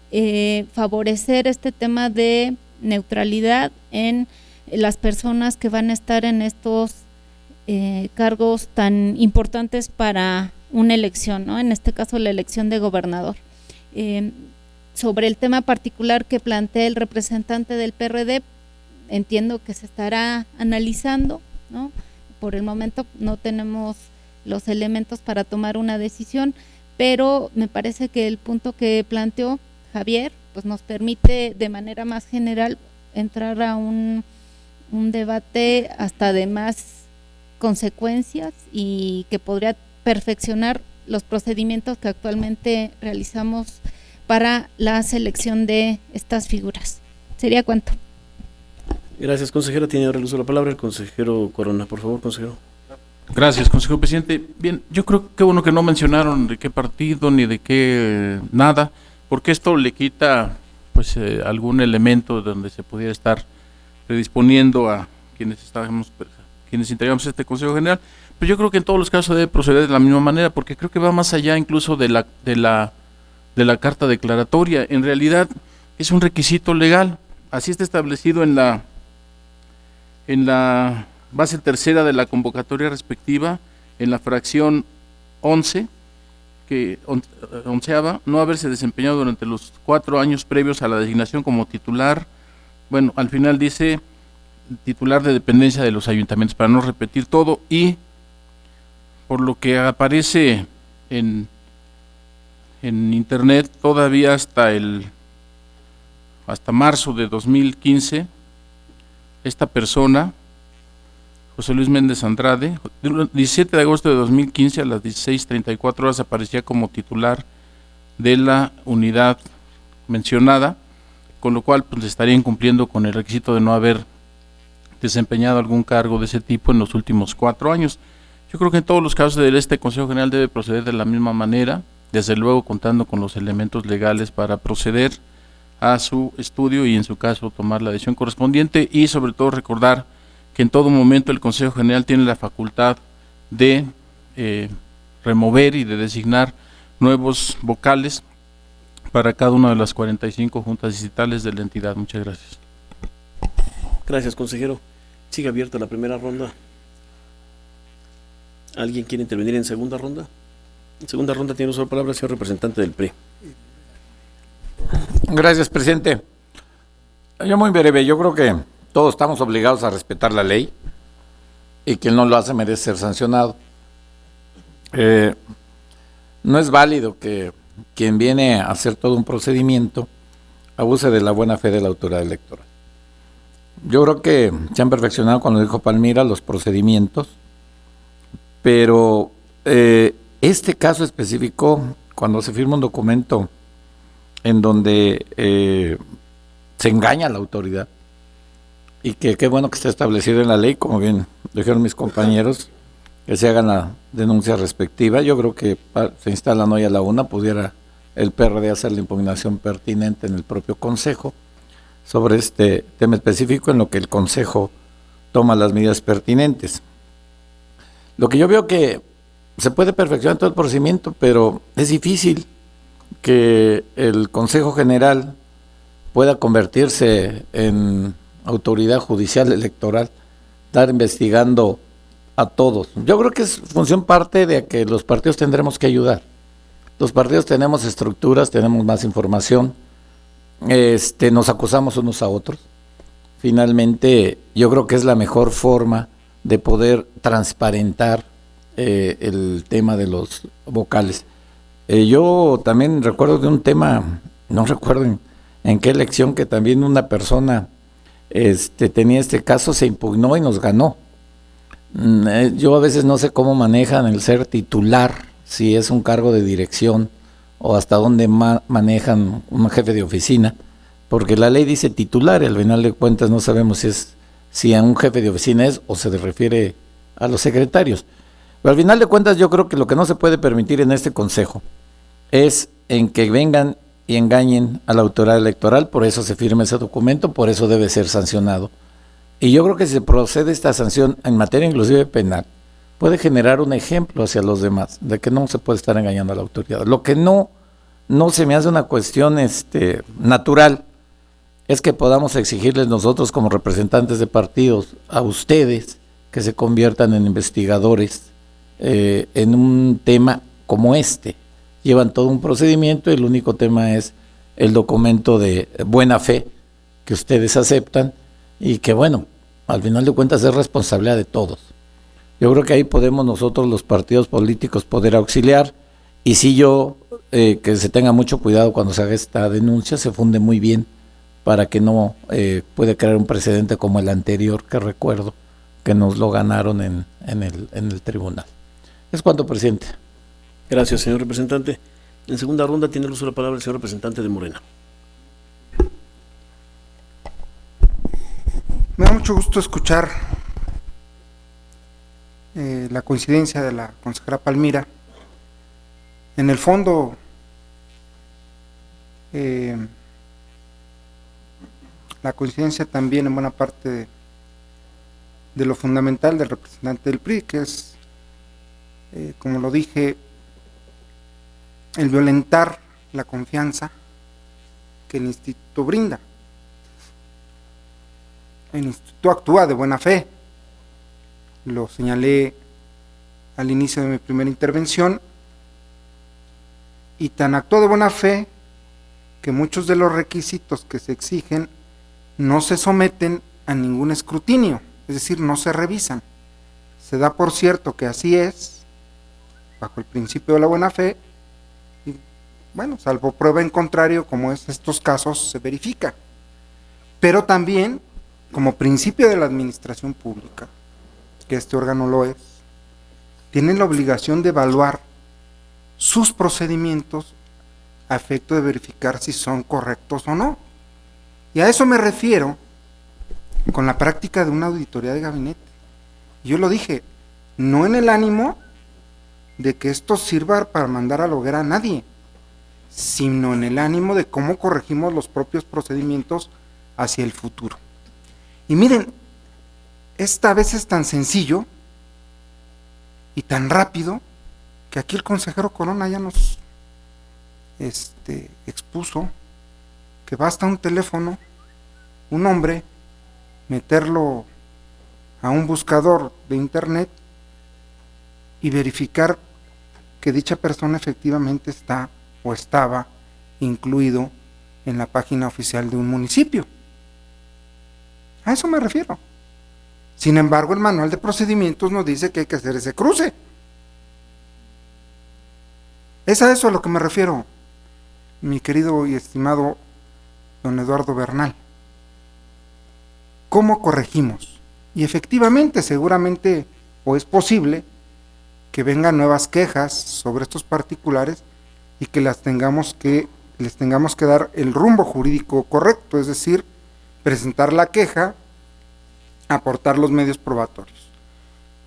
favorecer este tema de neutralidad en las personas que van a estar en estos cargos tan importantes para una elección, ¿no? En este caso la elección de gobernador. Sobre el tema particular que plantea el representante del PRD, entiendo que se estará analizando, ¿no? Por el momento no tenemos los elementos para tomar una decisión, pero me parece que el punto que planteó Javier pues nos permite de manera más general entrar a un debate hasta de más consecuencias y que podría perfeccionar los procedimientos que actualmente realizamos para la selección de estas figuras. ¿Sería cuánto? Gracias, consejera. Tiene ahora el uso de la palabra el consejero Corona. Por favor, consejero. Gracias, consejero presidente. Bien, yo creo que bueno que no mencionaron de qué partido ni de qué nada, porque esto le quita pues algún elemento donde se pudiera estar predisponiendo a quienes integramos este Consejo General. Pero yo creo que en todos los casos debe proceder de la misma manera, porque creo que va más allá incluso de la carta declaratoria. En realidad es un requisito legal, así está establecido en la base tercera de la convocatoria respectiva, en la fracción 11, onceava, no haberse desempeñado durante los 4 años previos a la designación como titular. Bueno, al final dice titular de dependencia de los ayuntamientos, para no repetir todo, y por lo que aparece en internet, todavía hasta marzo de 2015, esta persona, José Luis Méndez Andrade, el 17 de agosto de 2015 a las 16:34 horas aparecía como titular de la unidad mencionada, con lo cual pues estaría incumpliendo con el requisito de no haber desempeñado algún cargo de ese tipo en los últimos 4 años. Yo creo que en todos los casos este Consejo General debe proceder de la misma manera, desde luego contando con los elementos legales para proceder a su estudio y en su caso tomar la decisión correspondiente, y sobre todo recordar que en todo momento el Consejo General tiene la facultad de remover y de designar nuevos vocales para cada una de las 45 juntas distritales de la entidad. Muchas gracias. Gracias, consejero. Sigue abierta la primera ronda. ¿Alguien quiere intervenir en segunda ronda? En segunda ronda tiene uso de palabra el señor representante del PRI. Gracias, presidente. Yo muy breve, yo creo que todos estamos obligados a respetar la ley y quien no lo hace merece ser sancionado. No es válido que quien viene a hacer todo un procedimiento abuse de la buena fe de la autoridad electoral. Yo creo que se han perfeccionado, cuando dijo Palmira, los procedimientos, pero este caso específico, cuando se firma un documento en donde se engaña a la autoridad, y que qué bueno que esté establecido en la ley, como bien dijeron mis compañeros, que se hagan la denuncia respectiva. Yo creo que se instalan hoy a la 1, pudiera el PRD hacer la impugnación pertinente en el propio Consejo sobre este tema específico, en lo que el Consejo toma las medidas pertinentes. Lo que yo veo que se puede perfeccionar todo el procedimiento, pero es difícil que el Consejo General pueda convertirse en autoridad judicial electoral, estar investigando a todos. Yo creo que es función parte de que los partidos tendremos que ayudar. Los partidos tenemos estructuras, tenemos más información, nos acusamos unos a otros. Finalmente, yo creo que es la mejor forma de poder transparentar el tema de los vocales. Yo también recuerdo de un tema, no recuerdo en qué elección, que también una persona tenía este caso, se impugnó y nos ganó. Yo a veces no sé cómo manejan el ser titular, si es un cargo de dirección o hasta dónde manejan un jefe de oficina, porque la ley dice titular y al final de cuentas no sabemos si a un jefe de oficina es o se refiere a los secretarios. Pero al final de cuentas yo creo que lo que no se puede permitir en este consejo es en que vengan y engañen a la autoridad electoral. Por eso se firma ese documento, por eso debe ser sancionado. Y yo creo que si se procede esta sanción en materia inclusive penal, puede generar un ejemplo hacia los demás, de que no se puede estar engañando a la autoridad. Lo que no se me hace una cuestión natural es que podamos exigirles nosotros como representantes de partidos a ustedes que se conviertan en investigadores en un tema como este. Llevan todo un procedimiento y el único tema es el documento de buena fe que ustedes aceptan y que, bueno, al final de cuentas es responsabilidad de todos. Yo creo que ahí podemos nosotros los partidos políticos poder auxiliar, y sí que se tenga mucho cuidado cuando se haga esta denuncia, se funde muy bien para que no puede crear un precedente como el anterior que recuerdo que nos lo ganaron en el tribunal. Es cuanto, presidente. Gracias, señor representante. En segunda ronda tiene el uso de la palabra el señor representante de Morena. Me da mucho gusto escuchar la coincidencia de la consejera Palmira. En el fondo, la coincidencia también en buena parte de lo fundamental del representante del PRI, que es, como lo dije, el violentar la confianza que el instituto brinda. El instituto actúa de buena fe, lo señalé al inicio de mi primera intervención, y tan actúa de buena fe que muchos de los requisitos que se exigen no se someten a ningún escrutinio, es decir, no se revisan. Se da por cierto que así es, bajo el principio de la buena fe, y bueno, salvo prueba en contrario, como es estos casos, se verifica. Pero también, como principio de la administración pública, que este órgano lo es, tienen la obligación de evaluar sus procedimientos a efecto de verificar si son correctos o no. Y a eso me refiero con la práctica de una auditoría de gabinete. Yo lo dije, no en el ánimo de que esto sirva para mandar a la hoguera a nadie, sino en el ánimo de cómo corregimos los propios procedimientos hacia el futuro. Y miren, esta vez es tan sencillo y tan rápido que aquí el consejero Corona ya nos expuso que basta un teléfono, un nombre, meterlo a un buscador de internet y verificar que dicha persona efectivamente está o estaba incluido en la página oficial de un municipio. A eso me refiero. Sin embargo, el manual de procedimientos nos dice que hay que hacer ese cruce. Es a eso a lo que me refiero, mi querido y estimado don Eduardo Bernal. ¿Cómo corregimos? Y efectivamente, seguramente, o es posible, que vengan nuevas quejas sobre estos particulares y que les tengamos que dar el rumbo jurídico correcto, es decir, presentar la queja, aportar los medios probatorios.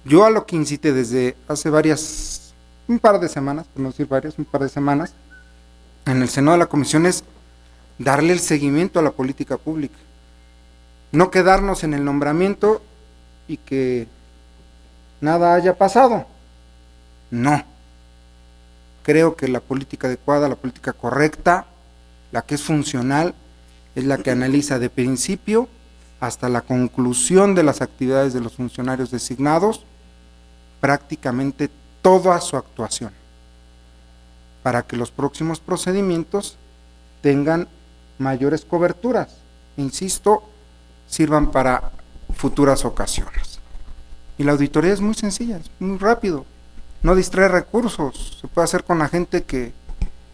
Yo a lo que incité desde hace un par de semanas, en el seno de la comisión es darle el seguimiento a la política pública. No quedarnos en el nombramiento y que nada haya pasado. No. Creo que la política adecuada, la política correcta, la que es funcional, es la que analiza de principio hasta la conclusión de las actividades de los funcionarios designados, prácticamente toda su actuación, para que los próximos procedimientos tengan mayores coberturas, insisto, sirvan para futuras ocasiones. Y la auditoría es muy sencilla, es muy rápido, no distrae recursos, se puede hacer con la gente que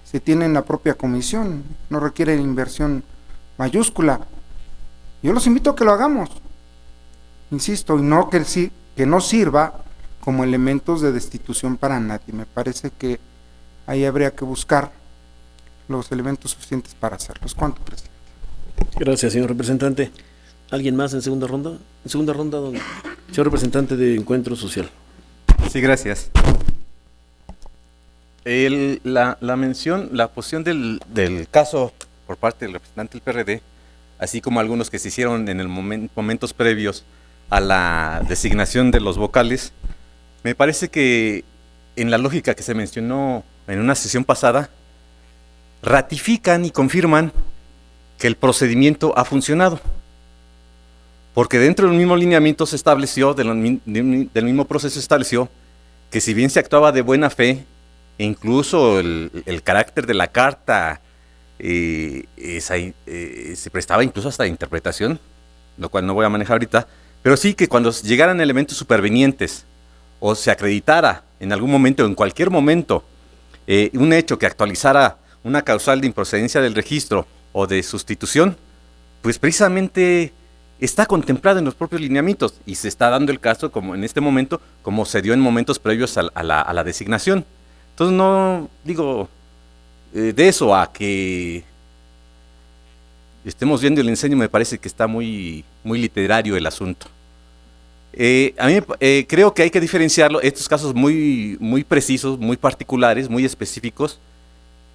se tiene en la propia comisión, no requiere inversión mayúscula. Yo los invito a que lo hagamos, insisto, y no que no sirva como elementos de destitución para nadie. Me parece que ahí habría que buscar los elementos suficientes para hacerlos. ¿Cuánto, presidente? Gracias, señor representante. ¿Alguien más en segunda ronda? En segunda ronda, señor representante de Encuentro Social. Sí, gracias. La mención, la posición del caso por parte del representante del PRD, así como algunos que se hicieron en el momentos previos a la designación de los vocales, me parece que en la lógica que se mencionó en una sesión pasada, ratifican y confirman que el procedimiento ha funcionado. Porque dentro del mismo lineamiento se estableció, del mismo proceso se estableció, que si bien se actuaba de buena fe, e incluso el carácter de la carta se prestaba incluso hasta interpretación, lo cual no voy a manejar ahorita, pero sí que cuando llegaran elementos supervenientes o se acreditara en algún momento, en cualquier momento, un hecho que actualizara una causal de improcedencia del registro o de sustitución, pues precisamente está contemplado en los propios lineamientos y se está dando el caso como en este momento, como se dio en momentos previos a la designación. Entonces no digo de eso a que estemos viendo el enseño, me parece que está muy literario el asunto. A mí creo que hay que diferenciarlo, estos casos muy precisos, muy particulares, muy específicos,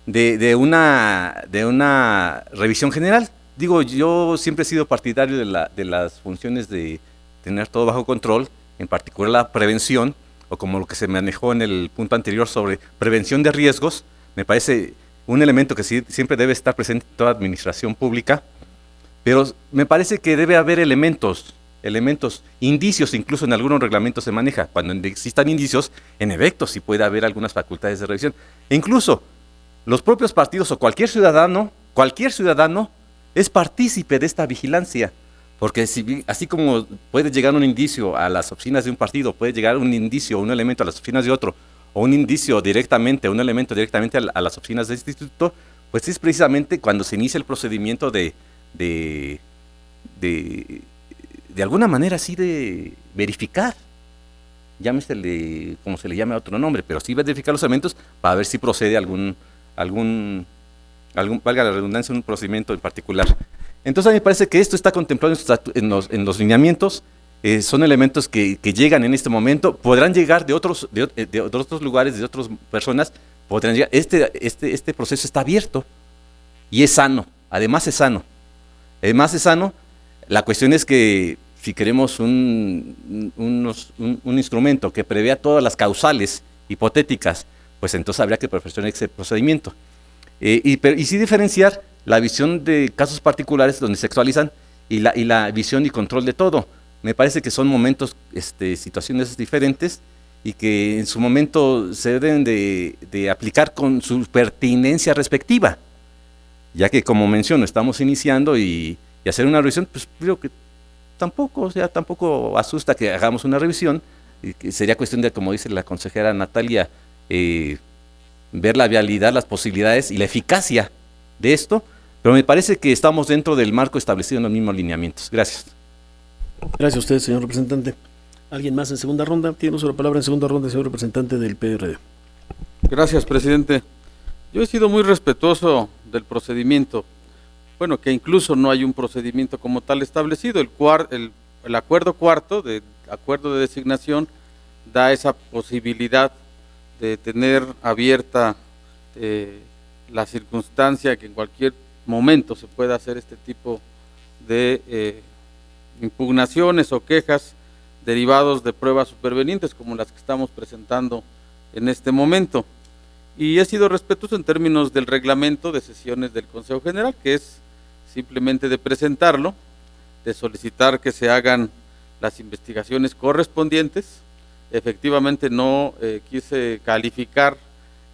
de una revisión general. Digo, yo siempre he sido partidario de las funciones de tener todo bajo control, en particular la prevención, o como lo que se manejó en el punto anterior sobre prevención de riesgos, me parece un elemento que siempre debe estar presente en toda administración pública, pero me parece que debe haber elementos, indicios, incluso en algunos reglamentos se maneja, cuando existan indicios, en efecto sí puede haber algunas facultades de revisión. E incluso los propios partidos o cualquier ciudadano es partícipe de esta vigilancia, Porque así como puede llegar un indicio a las oficinas de un partido, puede llegar un indicio, un elemento a las oficinas de otro, o un indicio directamente, un elemento directamente a las oficinas de este instituto, pues es precisamente cuando se inicia el procedimiento de alguna manera así de verificar, llámesele como se le llame a otro nombre, pero sí verificar los elementos para ver si procede algún, valga la redundancia, un procedimiento en particular. Entonces a mí me parece que esto está contemplado en los lineamientos, son elementos que llegan en este momento, podrán llegar de otros lugares, de otras personas, podrán llegar. Este proceso está abierto y es sano, además es sano. La cuestión es que si queremos un instrumento que prevea todas las causales hipotéticas, pues entonces habría que perfeccionar ese procedimiento. Y sí diferenciar la visión de casos particulares donde se actualizan y la visión y control de todo. Me parece que son momentos, situaciones diferentes y que en su momento se deben de aplicar con su pertinencia respectiva, ya que como menciono, estamos iniciando y hacer una revisión, pues creo que tampoco asusta que hagamos una revisión, y que sería cuestión de, como dice la consejera Natalia, ver la vialidad, las posibilidades y la eficacia de esto, pero me parece que estamos dentro del marco establecido en los mismos lineamientos. Gracias. Gracias a usted, señor representante. ¿Alguien más en segunda ronda? Tiene uso de la palabra en segunda ronda, señor representante del PRD. Gracias, presidente. Yo he sido muy respetuoso del procedimiento. Bueno, que incluso no hay un procedimiento como tal establecido. El acuerdo cuarto, de acuerdo de designación, da esa posibilidad de tener abierta la circunstancia que en cualquier momento se pueda hacer este tipo de impugnaciones o quejas derivados de pruebas supervenientes como las que estamos presentando en este momento. Y he sido respetuoso en términos del reglamento de sesiones del Consejo General, que es simplemente de presentarlo, de solicitar que se hagan las investigaciones correspondientes. Efectivamente no quise calificar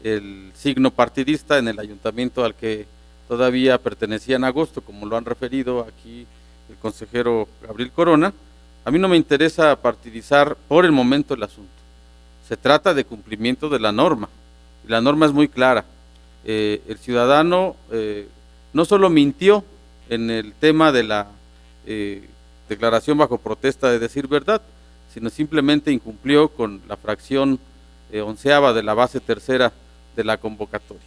el signo partidista en el ayuntamiento al que todavía pertenecía en agosto, como lo han referido aquí el consejero Gabriel Corona. A mí no me interesa partidizar por el momento el asunto. Se trata de cumplimiento de la norma, y la norma es muy clara. El ciudadano no solo mintió en el tema de la declaración bajo protesta de decir verdad, sino simplemente incumplió con la fracción 11ª de la base tercera de la convocatoria.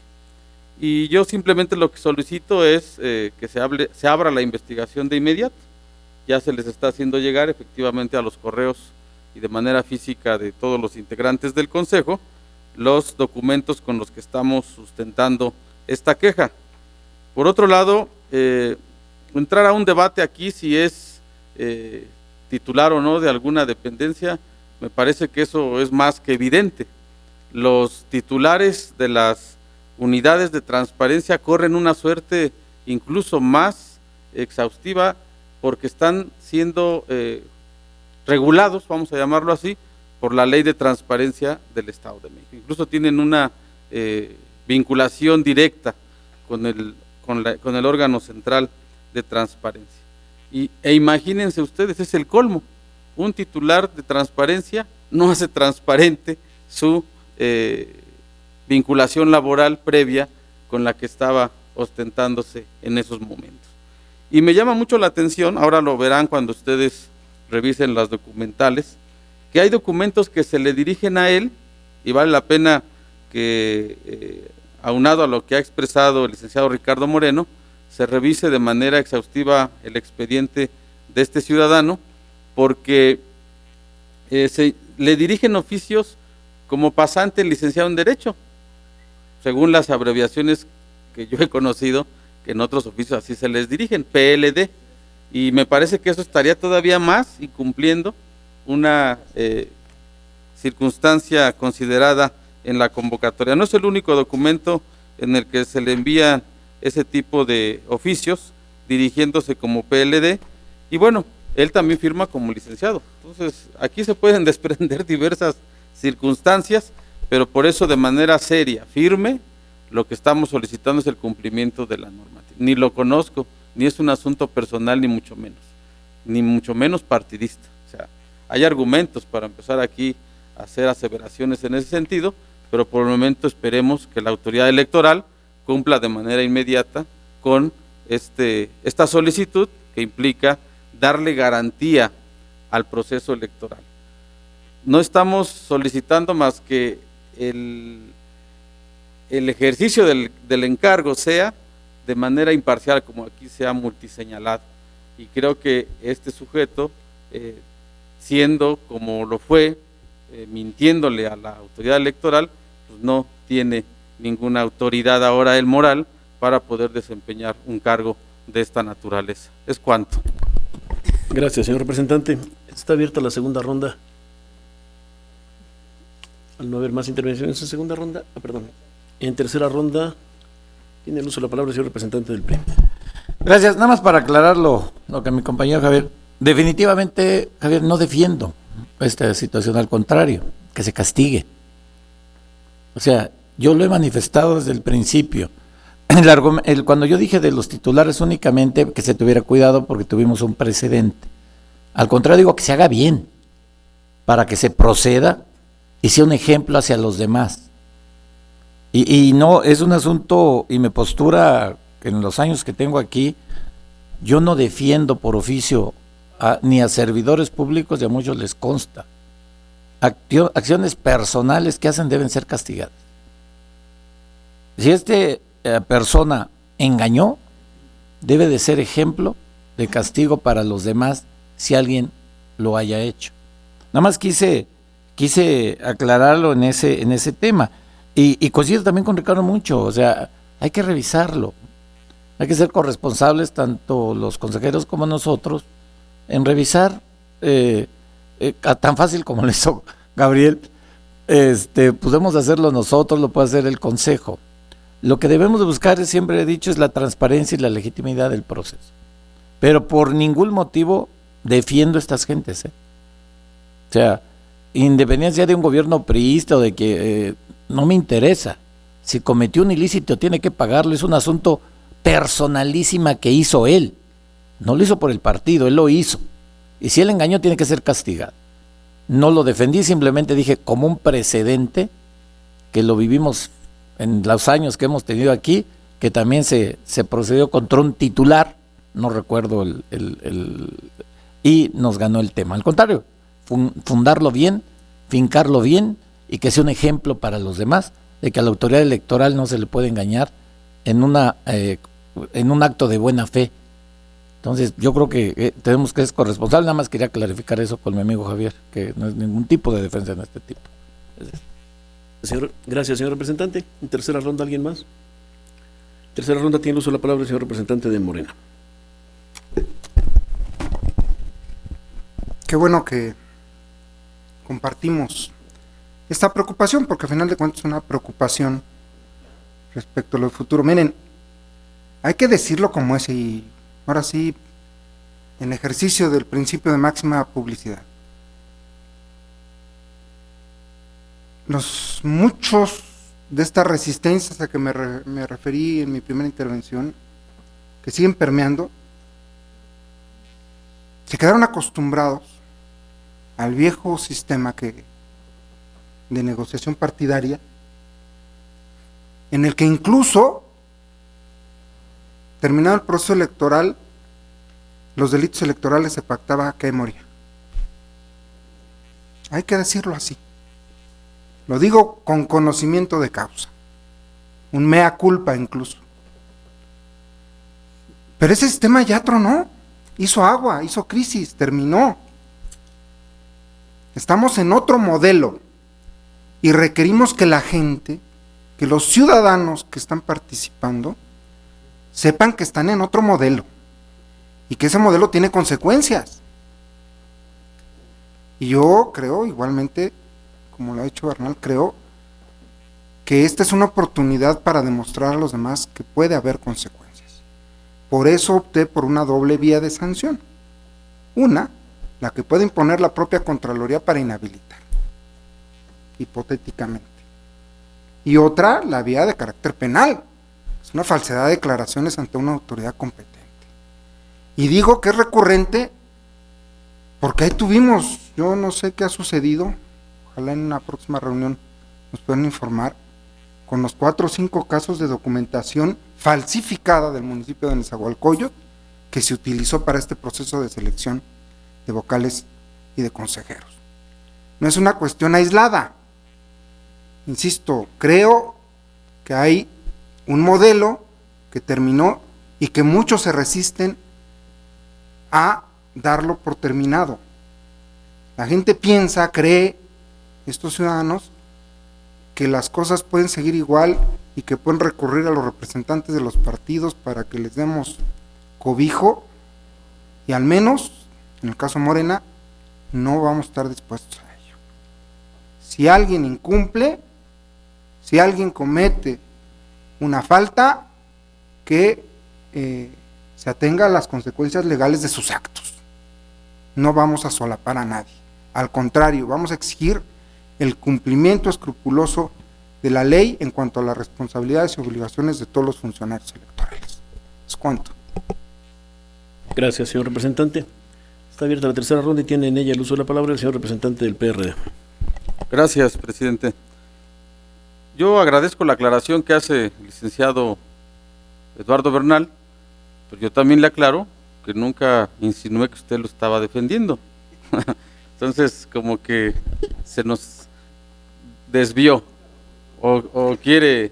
Y yo simplemente lo que solicito es que se abra la investigación de inmediato. Ya se les está haciendo llegar efectivamente a los correos y de manera física de todos los integrantes del Consejo los documentos con los que estamos sustentando esta queja. Por otro lado, entrar a un debate aquí si es titular o no de alguna dependencia, me parece que eso es más que evidente. Los titulares de las unidades de transparencia corren una suerte incluso más exhaustiva porque están siendo regulados, vamos a llamarlo así, por la Ley de Transparencia del Estado de México. Incluso tienen una vinculación directa con el órgano central de transparencia. E imagínense ustedes, es el colmo, un titular de transparencia no hace transparente su vinculación laboral previa con la que estaba ostentándose en esos momentos. Y me llama mucho la atención, ahora lo verán cuando ustedes revisen las documentales, que hay documentos que se le dirigen a él, y vale la pena que, aunado a lo que ha expresado el licenciado Ricardo Moreno, se revise de manera exhaustiva el expediente de este ciudadano, porque se le dirigen oficios como pasante licenciado en Derecho, según las abreviaciones que yo he conocido, que en otros oficios así se les dirigen, PLD, y me parece que eso estaría todavía más incumpliendo una circunstancia considerada en la convocatoria. No es el único documento en el que se le envían ese tipo de oficios dirigiéndose como PLD, y bueno, él también firma como licenciado. Entonces, aquí se pueden desprender diversas circunstancias, pero por eso de manera seria, firme, lo que estamos solicitando es el cumplimiento de la normativa. Ni lo conozco, ni es un asunto personal, ni mucho menos. ni mucho menos partidista. O sea, hay argumentos para empezar aquí a hacer aseveraciones en ese sentido, pero por el momento esperemos que la autoridad electoral cumpla de manera inmediata con esta solicitud que implica darle garantía al proceso electoral. No estamos solicitando más que el ejercicio del encargo sea de manera imparcial, como aquí se ha multiseñalado, y creo que este sujeto, siendo como lo fue, mintiéndole a la autoridad electoral, pues no tiene ninguna autoridad ahora el moral para poder desempeñar un cargo de esta naturaleza. Es cuanto. Gracias, señor representante. Está abierta la segunda ronda. Al no haber más intervenciones en segunda ronda, perdón, en tercera ronda, tiene el uso de la palabra el señor representante del PRI. Gracias. Nada más para aclarar lo que mi compañero Javier. Definitivamente, Javier, no defiendo esta situación, al contrario, que se castigue. O sea, yo lo he manifestado desde el principio. Cuando yo dije de los titulares únicamente que se tuviera cuidado porque tuvimos un precedente. Al contrario, digo que se haga bien, para que se proceda y sea un ejemplo hacia los demás. Y no, es un asunto, y mi postura en los años que tengo aquí, yo no defiendo por oficio ni a servidores públicos, y a muchos les consta. Acciones personales que hacen deben ser castigadas. Si persona engañó, debe de ser ejemplo de castigo para los demás si alguien lo haya hecho. Nada más quise aclararlo en ese tema. Y coincido también con Ricardo mucho, o sea, hay que revisarlo. Hay que ser corresponsables, tanto los consejeros como nosotros, en revisar, tan fácil como lo hizo Gabriel, podemos hacerlo nosotros, lo puede hacer el consejo. Lo que debemos de buscar, siempre he dicho, es la transparencia y la legitimidad del proceso. Pero por ningún motivo defiendo a estas gentes. O sea, independencia de un gobierno priista o de que no me interesa. Si cometió un ilícito tiene que pagarlo, es un asunto personalísima que hizo él. No lo hizo por el partido, él lo hizo. Y si él engañó tiene que ser castigado. No lo defendí, simplemente dije como un precedente que lo vivimos en los años que hemos tenido aquí, que también se procedió contra un titular, no recuerdo y nos ganó el tema. Al contrario, fundarlo bien, fincarlo bien y que sea un ejemplo para los demás de que a la autoridad electoral no se le puede engañar en un acto de buena fe. Entonces yo creo que tenemos que ser corresponsables. Nada más quería clarificar eso con mi amigo Javier, que no es ningún tipo de defensa en este tipo. Gracias, señor representante. En tercera ronda, ¿alguien más? Tercera ronda, tiene el uso de la palabra el señor representante de Morena. Qué bueno que compartimos esta preocupación, porque al final de cuentas es una preocupación respecto a lo futuro. Miren, hay que decirlo como es, y ahora sí, en ejercicio del principio de máxima publicidad. Muchos de estas resistencias a que me referí en mi primera intervención, que siguen permeando, se quedaron acostumbrados al viejo sistema de negociación partidaria, en el que incluso, terminado el proceso electoral, los delitos electorales se pactaba que moría. Hay que decirlo así. Lo digo con conocimiento de causa, un mea culpa incluso. Pero ese sistema ya tronó, hizo agua, hizo crisis, terminó. Estamos en otro modelo y requerimos que la gente, que los ciudadanos que están participando, sepan que están en otro modelo y que ese modelo tiene consecuencias. Y yo creo igualmente, como lo ha dicho Bernal, creo que esta es una oportunidad para demostrar a los demás que puede haber consecuencias. Por eso opté por una doble vía de sanción. Una, la que puede imponer la propia Contraloría para inhabilitar, hipotéticamente. Y otra, la vía de carácter penal. Es una falsedad de declaraciones ante una autoridad competente. Y digo que es recurrente porque ahí tuvimos, yo no sé qué ha sucedido, ojalá en una próxima reunión nos puedan informar, con los 4 o 5 casos de documentación falsificada del municipio de Nezahualcóyotl que se utilizó para este proceso de selección de vocales y de consejeros. No es una cuestión aislada, insisto, creo que hay un modelo que terminó y que muchos se resisten a darlo por terminado. La gente piensa, cree, estos ciudadanos, que las cosas pueden seguir igual y que pueden recurrir a los representantes de los partidos para que les demos cobijo, y al menos, en el caso Morena, no vamos a estar dispuestos a ello. Si alguien incumple, si alguien comete una falta, que se atenga a las consecuencias legales de sus actos. No vamos a solapar a nadie, al contrario, vamos a exigir el cumplimiento escrupuloso de la ley en cuanto a las responsabilidades y obligaciones de todos los funcionarios electorales. Es cuanto. Gracias, señor representante. Está abierta la tercera ronda y tiene en ella el uso de la palabra el señor representante del PRD. Gracias, presidente. Yo agradezco la aclaración que hace el licenciado Eduardo Bernal, pero yo también le aclaro que nunca insinué que usted lo estaba defendiendo. Entonces, como que se nos desvió, o quiere,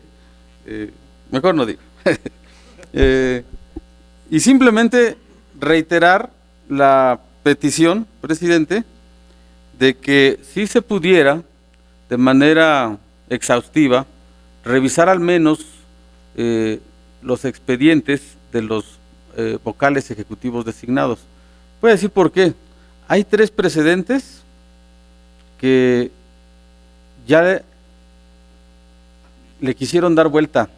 mejor no digo. Y simplemente reiterar la petición, presidente, de que si se pudiera, de manera exhaustiva, revisar al menos los expedientes de los vocales ejecutivos designados. Voy a decir por qué. Hay 3 precedentes que ya le quisieron dar vuelta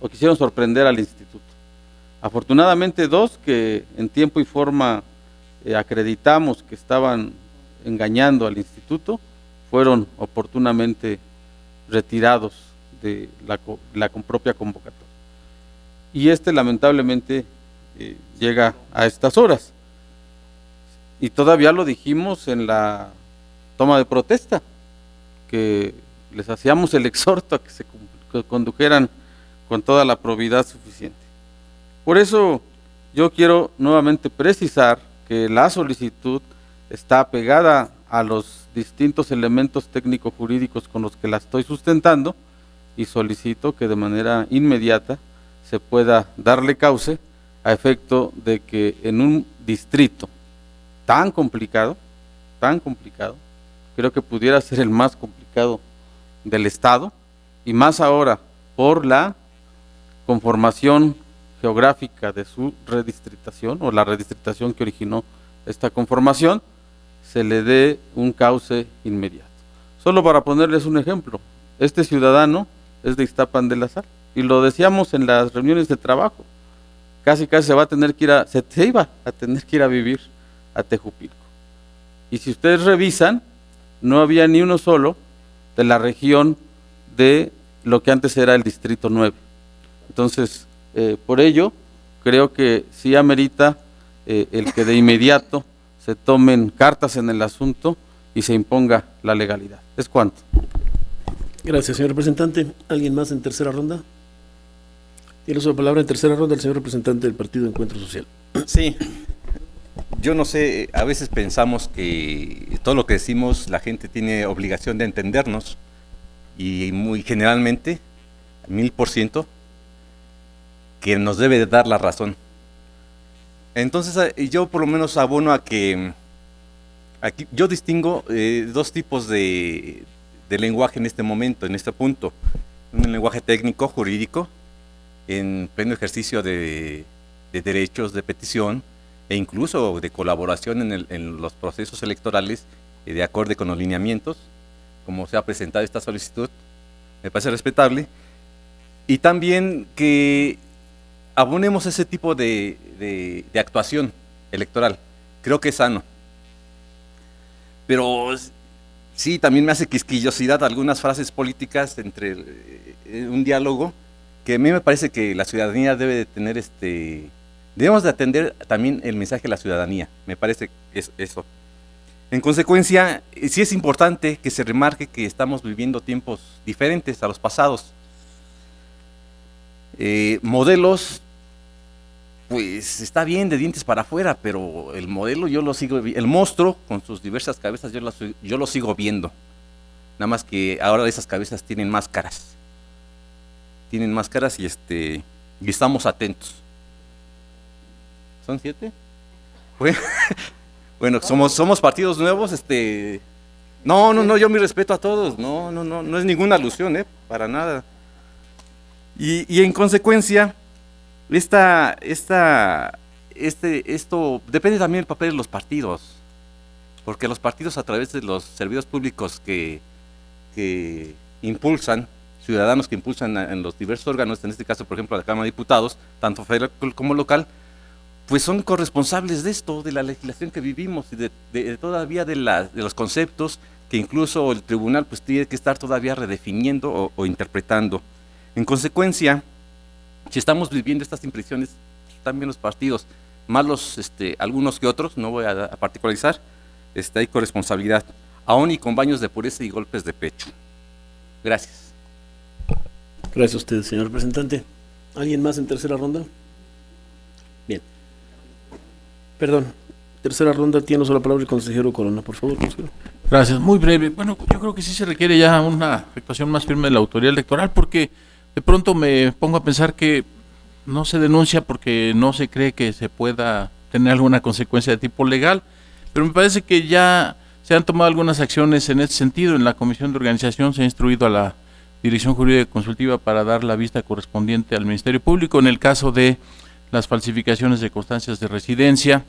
o quisieron sorprender al instituto. Afortunadamente 2 que en tiempo y forma acreditamos que estaban engañando al instituto, fueron oportunamente retirados de la propia convocatoria. Y lamentablemente llega a estas horas. Y todavía lo dijimos en la toma de protesta, que les hacíamos el exhorto a que se condujeran con toda la probidad suficiente. Por eso yo quiero nuevamente precisar que la solicitud está apegada a los distintos elementos técnico-jurídicos con los que la estoy sustentando, y solicito que de manera inmediata se pueda darle cauce a efecto de que en un distrito tan complicado, creo que pudiera ser el más complicado del estado, y más ahora por la conformación geográfica de su redistritación, o la redistritación que originó esta conformación, se le dé un cauce inmediato. Solo para ponerles un ejemplo, este ciudadano es de Ixtapan de la Sal, y lo decíamos en las reuniones de trabajo, casi se iba a tener que ir a vivir a Tejupilco. Y si ustedes revisan, no había ni uno solo de la región de lo que antes era el Distrito 9. Entonces, por ello, creo que sí amerita el que de inmediato se tomen cartas en el asunto y se imponga la legalidad. Es cuanto. Gracias, señor representante. ¿Alguien más en tercera ronda? Tiene uso de palabra en tercera ronda el señor representante del Partido Encuentro Social. Sí, yo no sé, a veces pensamos que todo lo que decimos la gente tiene obligación de entendernos, y muy generalmente, 1000%, que nos debe de dar la razón. Entonces yo por lo menos abono a que aquí yo distingo 2 tipos de lenguaje en este momento, en este punto. Un lenguaje técnico, jurídico, en pleno ejercicio de derechos de petición e incluso de colaboración en los procesos electorales, de acuerdo con los lineamientos, como se ha presentado esta solicitud, me parece respetable. Y también que abonemos ese tipo de actuación electoral, creo que es sano. Pero sí, también me hace quisquillosidad algunas frases políticas entre un diálogo, que a mí me parece que la ciudadanía debe de tener debemos de atender también el mensaje de la ciudadanía, me parece que es eso. En consecuencia, sí es importante que se remarque que estamos viviendo tiempos diferentes a los pasados. Modelos, pues está bien de dientes para afuera, pero el modelo yo lo sigo, el monstruo con sus diversas cabezas yo lo sigo viendo. Nada más que ahora esas cabezas tienen máscaras. Tienen máscaras y estamos atentos. ¿Son 7? Bueno, somos partidos nuevos, No, yo mi respeto a todos, no es ninguna alusión, para nada. Y en consecuencia, esto depende también del papel de los partidos, porque los partidos a través de los servidores públicos que impulsan, ciudadanos que impulsan en los diversos órganos, en este caso, por ejemplo, la Cámara de Diputados, tanto federal como local, pues son corresponsables de esto, de la legislación que vivimos y todavía de los conceptos que incluso el tribunal pues tiene que estar todavía redefiniendo o interpretando. En consecuencia, si estamos viviendo estas impresiones, también los partidos, más algunos que otros, no voy a particularizar, hay corresponsabilidad, aún y con baños de pureza y golpes de pecho. Gracias. Gracias a usted, señor representante. ¿Alguien más en tercera ronda? Bien. Perdón, tercera ronda, tiene solo la palabra el consejero Corona, por favor, consejero. Gracias, muy breve. Bueno, yo creo que sí se requiere ya una actuación más firme de la autoridad electoral, porque de pronto me pongo a pensar que no se denuncia porque no se cree que se pueda tener alguna consecuencia de tipo legal, pero me parece que ya se han tomado algunas acciones en ese sentido. En la comisión de organización se ha instruido a la Dirección Jurídica Consultiva para dar la vista correspondiente al Ministerio Público en el caso de las falsificaciones de constancias de residencia.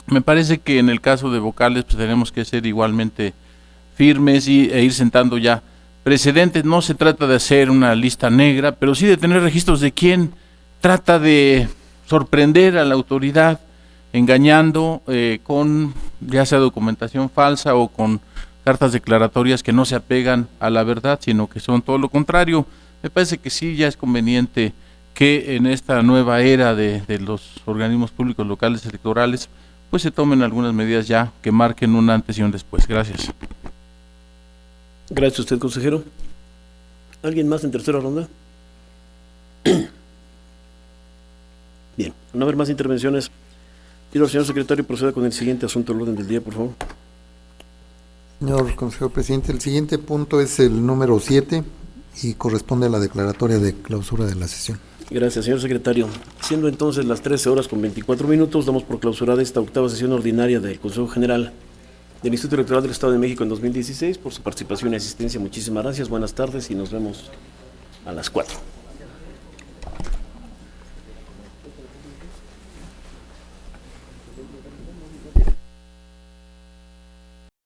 Me parece que en el caso de vocales pues tenemos que ser igualmente firmes e ir sentando ya precedentes. No se trata de hacer una lista negra, pero sí de tener registros de quién trata de sorprender a la autoridad engañando con ya sea documentación falsa o con cartas declaratorias que no se apegan a la verdad, sino que son todo lo contrario. Me parece que sí ya es conveniente que en esta nueva era de los organismos públicos locales electorales pues se tomen algunas medidas ya que marquen un antes y un después. Gracias. Gracias a usted, consejero. ¿Alguien más en tercera ronda? Bien, al no haber más intervenciones, pido al señor secretario proceda con el siguiente asunto del orden del día, por favor. Señor consejero presidente, el siguiente punto es el número 7 y corresponde a la declaratoria de clausura de la sesión. Gracias, señor secretario. Siendo entonces las 13:24, damos por clausurada esta octava sesión ordinaria del Consejo General del Instituto Electoral del Estado de México en 2016. Por su participación y asistencia, muchísimas gracias, buenas tardes y nos vemos a las 4.